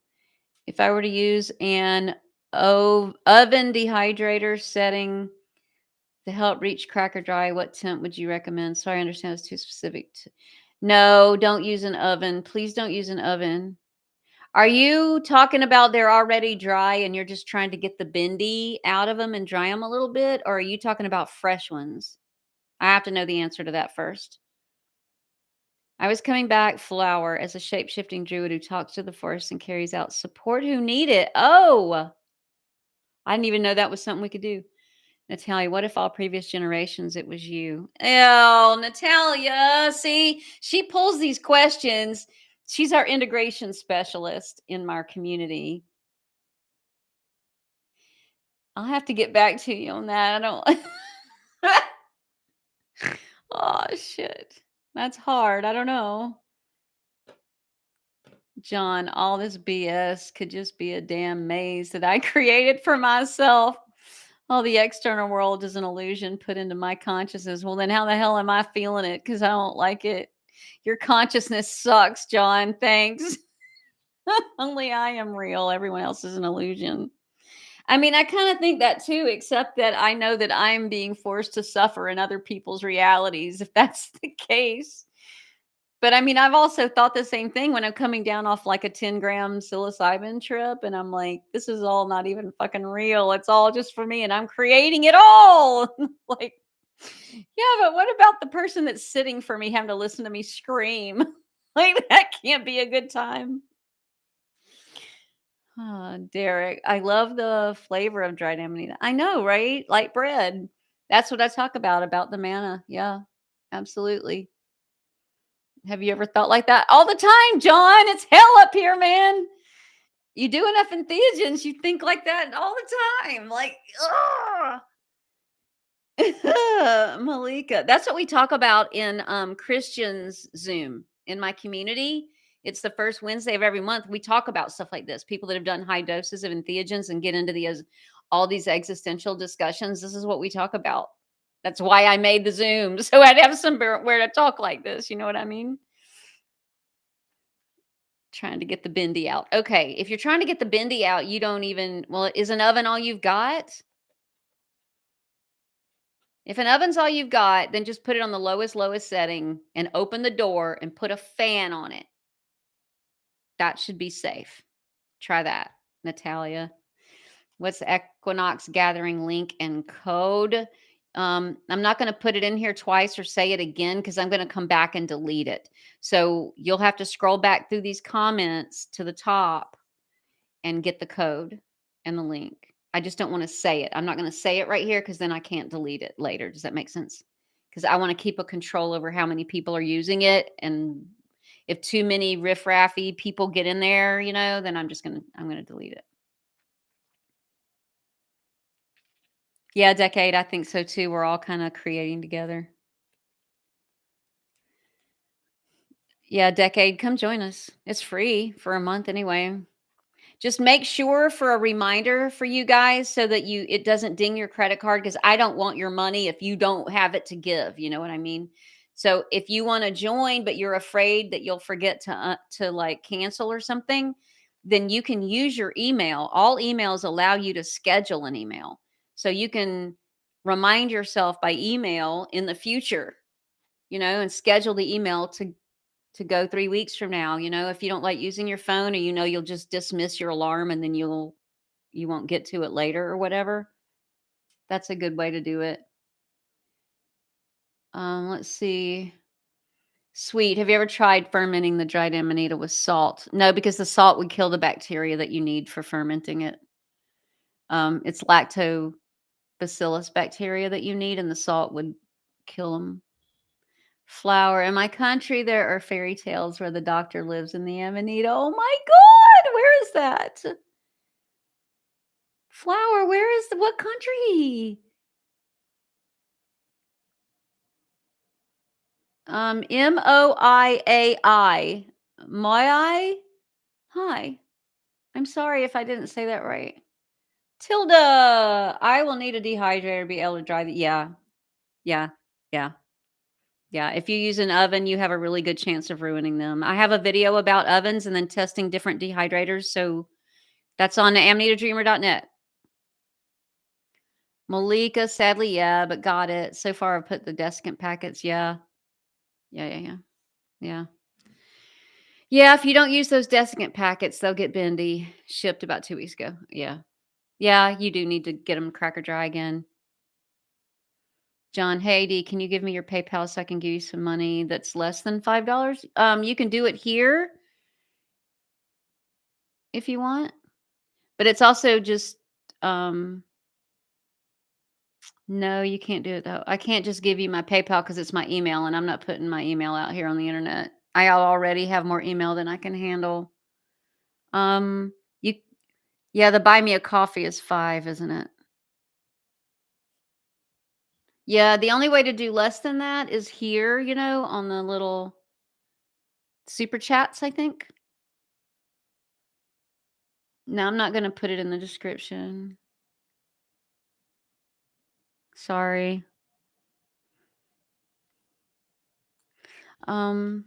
If I were to use an oven dehydrator setting to help reach cracker dry, what temp would you recommend? Sorry, I understand it's too specific. No, don't use an oven. Please don't use an oven. Are you talking about they're already dry and you're just trying to get the bendy out of them and dry them a little bit? Or are you talking about fresh ones? I have to know the answer to that first. I was coming back flower as a shape-shifting druid who talks to the forest and carries out support who need it. Oh, I didn't even know that was something we could do. Natalia, what if all previous generations it was you? Oh, Natalia, see, she pulls these questions. She's our integration specialist in our community. I'll have to get back to you on that. I don't. Oh, shit. That's hard. I don't know. John, all this BS could just be a damn maze that I created for myself. All the external world is an illusion put into my consciousness. Well, then how the hell am I feeling it? Because I don't like it. Your consciousness sucks, John. Thanks. Only I am real. Everyone else is an illusion. I mean, I kind of think that too, except that I know that I'm being forced to suffer in other people's realities, if that's the case. But I mean, I've also thought the same thing when I'm coming down off like a 10-gram psilocybin trip. And I'm like, this is all not even fucking real. It's all just for me and I'm creating it all. Like, yeah, but what about the person that's sitting for me having to listen to me scream? Like, that can't be a good time. Derek, I love the flavor of dried amanita. I know, right? Like bread. That's what I talk about the manna. Yeah, absolutely. Have you ever thought like that? All the time, John. It's hell up here, man. You do enough entheogens, you think like that all the time. Like, ugh. Malika. That's what we talk about in Christians Zoom in my community. It's the first Wednesday of every month. We talk about stuff like this. People that have done high doses of entheogens and get into all these existential discussions. This is what we talk about. That's why I made the Zoom. So I'd have somewhere to talk like this. You know what I mean? Trying to get the bendy out. Okay, if you're trying to get the bendy out, you don't even is an oven all you've got? If an oven's all you've got, then just put it on the lowest setting and open the door and put a fan on it. That should be safe. Try that, Natalia. What's the Equinox gathering link and code? I'm not gonna put it in here twice or say it again because I'm gonna come back and delete it. So you'll have to scroll back through these comments to the top and get the code and the link. I just don't wanna say it. I'm not gonna say it right here because then I can't delete it later. Does that make sense? Because I wanna keep a control over how many people are using it, and if too many riffraffy people get in there, then I'm gonna delete it. Yeah, decade, I think so too. We're all kinda creating together. Yeah, decade, come join us. It's free for a month anyway. Just make sure for a reminder for you guys so that it doesn't ding your credit card because I don't want your money if you don't have it to give. You know what I mean? So if you want to join, but you're afraid that you'll forget to like cancel or something, then you can use your email. All emails allow you to schedule an email, so you can remind yourself by email in the future. And schedule the email to go 3 weeks from now. If you don't like using your phone, or you'll just dismiss your alarm and then you won't get to it later or whatever. That's a good way to do it. Let's see. Sweet. Have you ever tried fermenting the dried amanita with salt? No, because the salt would kill the bacteria that you need for fermenting it. It's lactobacillus bacteria that you need, and the salt would kill them. Flower. In my country, there are fairy tales where the doctor lives in the amanita. Oh my God, where is that? Flower, what country? Moiai. Moiai? Hi. I'm sorry if I didn't say that right. Tilda, I will need a dehydrator to be able to dry the yeah, yeah, yeah, yeah. If you use an oven, you have a really good chance of ruining them. I have a video about ovens and then testing different dehydrators, so that's on amanitadreamer.net. Malika, sadly, yeah, but got it. So far, I've put the desiccant packets. Yeah. Yeah, yeah, yeah. Yeah. Yeah, if you don't use those desiccant packets, they'll get bendy. Shipped about 2 weeks ago. Yeah. Yeah, you do need to get them cracker dry again. John, hey, D, can you give me your PayPal so I can give you some money that's less than $5? You can do it here if you want, but it's also just, um no, you can't do it though. I can't just give you my PayPal because it's my email, and I'm not putting my email out here on the internet. I already have more email than I can handle. You Yeah, the buy me a coffee is 5, isn't it? Yeah, the only way to do less than that is here, on the little super chats, I think. No, I'm not gonna put it in the description. Sorry. Um,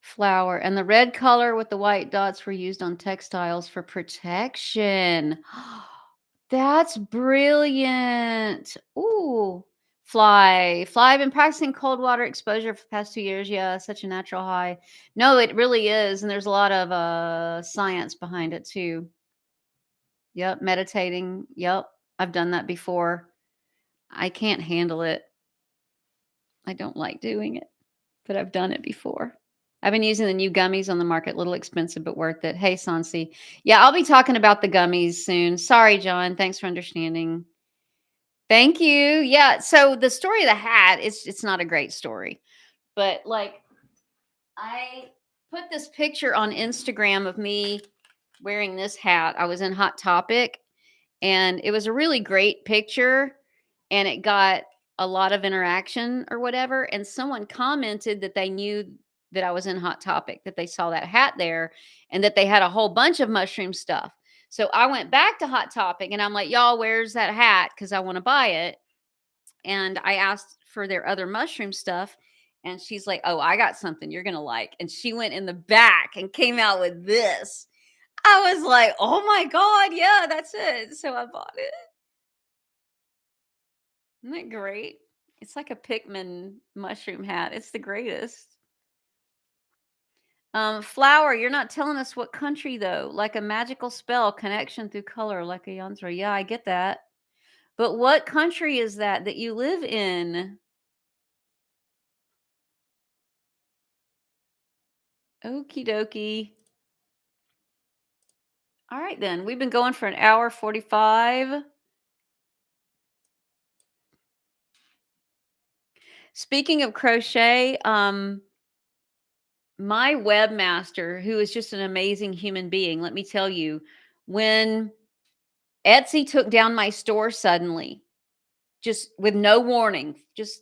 Flower. And the red color with the white dots were used on textiles for protection. That's brilliant. Ooh. Fly. I've been practicing cold water exposure for the past 2 years. Yeah, such a natural high. No, it really is. And there's a lot of science behind it too. Yep. Meditating. Yep. I've done that before. I can't handle it. I don't like doing it, but I've done it before. I've been using the new gummies on the market, a little expensive, but worth it. Hey, Sansi. Yeah, I'll be talking about the gummies soon. Sorry, John. Thanks for understanding. Thank you. Yeah. So the story of the hat, it's not a great story, but like I put this picture on Instagram of me wearing this hat. I was in Hot Topic, and it was a really great picture, and it got a lot of interaction or whatever, and someone commented that they knew that I was in Hot Topic, that they saw that hat there, and that they had a whole bunch of mushroom stuff. So I went back to Hot Topic and I'm like, "Y'all, where's that hat? Because I want to buy it." And I asked for their other mushroom stuff, and she's like, "Oh, I got something you're gonna like." And she went in the back and came out with this. I was like, "Oh my god, yeah, that's it." So I bought it. Isn't that great? It's like a Pikmin mushroom hat. It's the greatest. Flower, you're not telling us what country though. Like a magical spell, connection through color, like a yantra. Yeah, I get that. But what country is that you live in? Okie dokie. All right then. We've been going for an hour 45. Speaking of crochet, my webmaster, who is just an amazing human being, let me tell you, when Etsy took down my store suddenly, just with no warning, just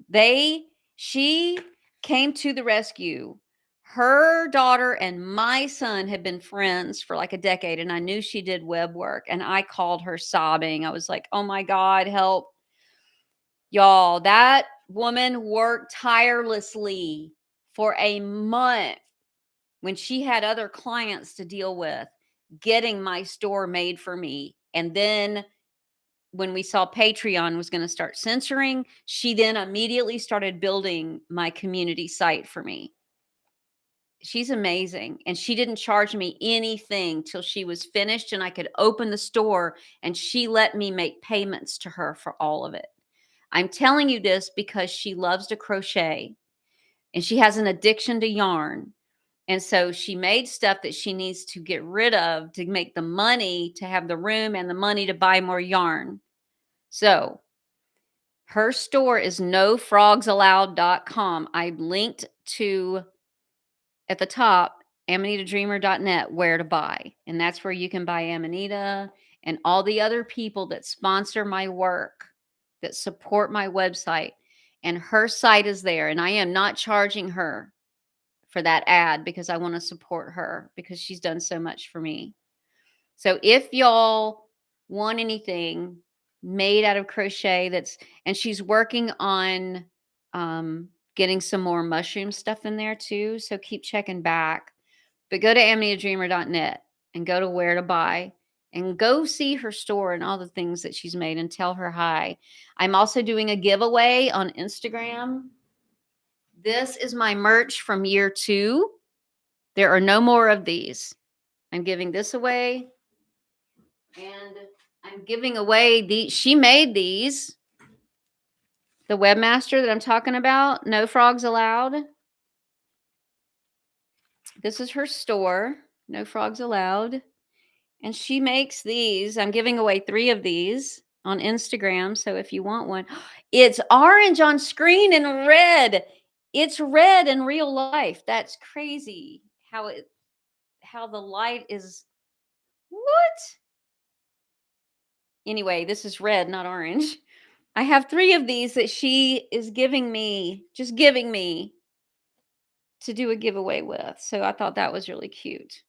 they she came to the rescue. Her daughter and my son had been friends for like a decade, and I knew she did web work, and I called her sobbing. I was like, "Oh my God, help." Y'all, that woman worked tirelessly for a month when she had other clients to deal with, getting my store made for me. And then when we saw Patreon was going to start censoring, she then immediately started building my community site for me. She's amazing. And she didn't charge me anything till she was finished and I could open the store, and she let me make payments to her for all of it. I'm telling you this because she loves to crochet and she has an addiction to yarn. And so she made stuff that she needs to get rid of to make the money to have the room and the money to buy more yarn. So her store is nofrogsallowed.com. I linked to at the top amanitadreamer.net where to buy. And that's where you can buy Amanita and all the other people that sponsor my work, that support my website. And her site is there. And I am not charging her for that ad because I want to support her because she's done so much for me. So if y'all want anything made out of crochet and she's working on getting some more mushroom stuff in there too. So keep checking back. But go to amanitadreamer.net and go to where to buy and go see her store and all the things that she's made and tell her hi. I'm also doing a giveaway on Instagram. This is my merch from year 2. There are no more of these. I'm giving this away. And I'm giving away she made these. The webmaster that I'm talking about, No Frogs Allowed. This is her store, No Frogs Allowed. And she makes these. I'm giving away 3 of these on Instagram. So if you want one, it's orange on screen and red. It's red in real life. That's crazy how the light is. What? Anyway, this is red, not orange. I have 3 of these that she is giving me, just giving me to do a giveaway with. So I thought that was really cute.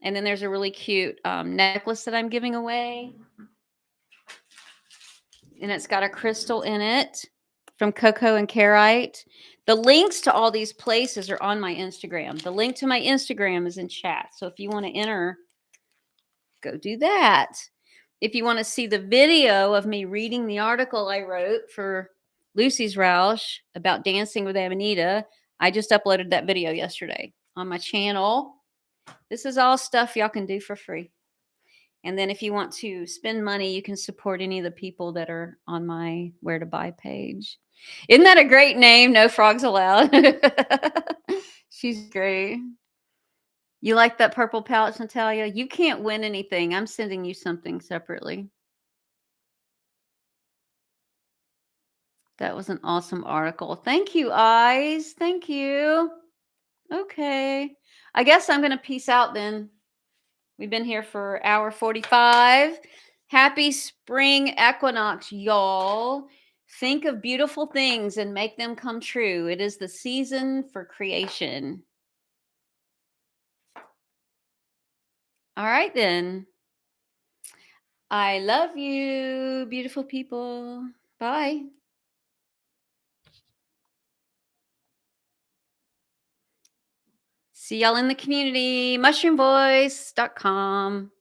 And then there's a really cute necklace that I'm giving away. And it's got a crystal in it from Coco and Carite. The links to all these places are on my Instagram. The link to my Instagram is in chat. So if you want to enter, go do that. If you want to see the video of me reading the article I wrote for Lucy's Roush about dancing with Amanita, I just uploaded that video yesterday on my channel. This is all stuff y'all can do for free. And then if you want to spend money, you can support any of the people that are on my where to buy page. Isn't that a great name? No Frogs Allowed. She's great. You like that purple pouch, Natalia? You can't win anything. I'm sending you something separately. That was an awesome article. Thank you, Eyes. Thank you. Okay. I guess I'm going to peace out then. We've been here for hour 45. Happy spring equinox, y'all. Think of beautiful things and make them come true. It is the season for creation. All right, then. I love you, beautiful people. Bye. See y'all in the community. Mushroomvoice.com.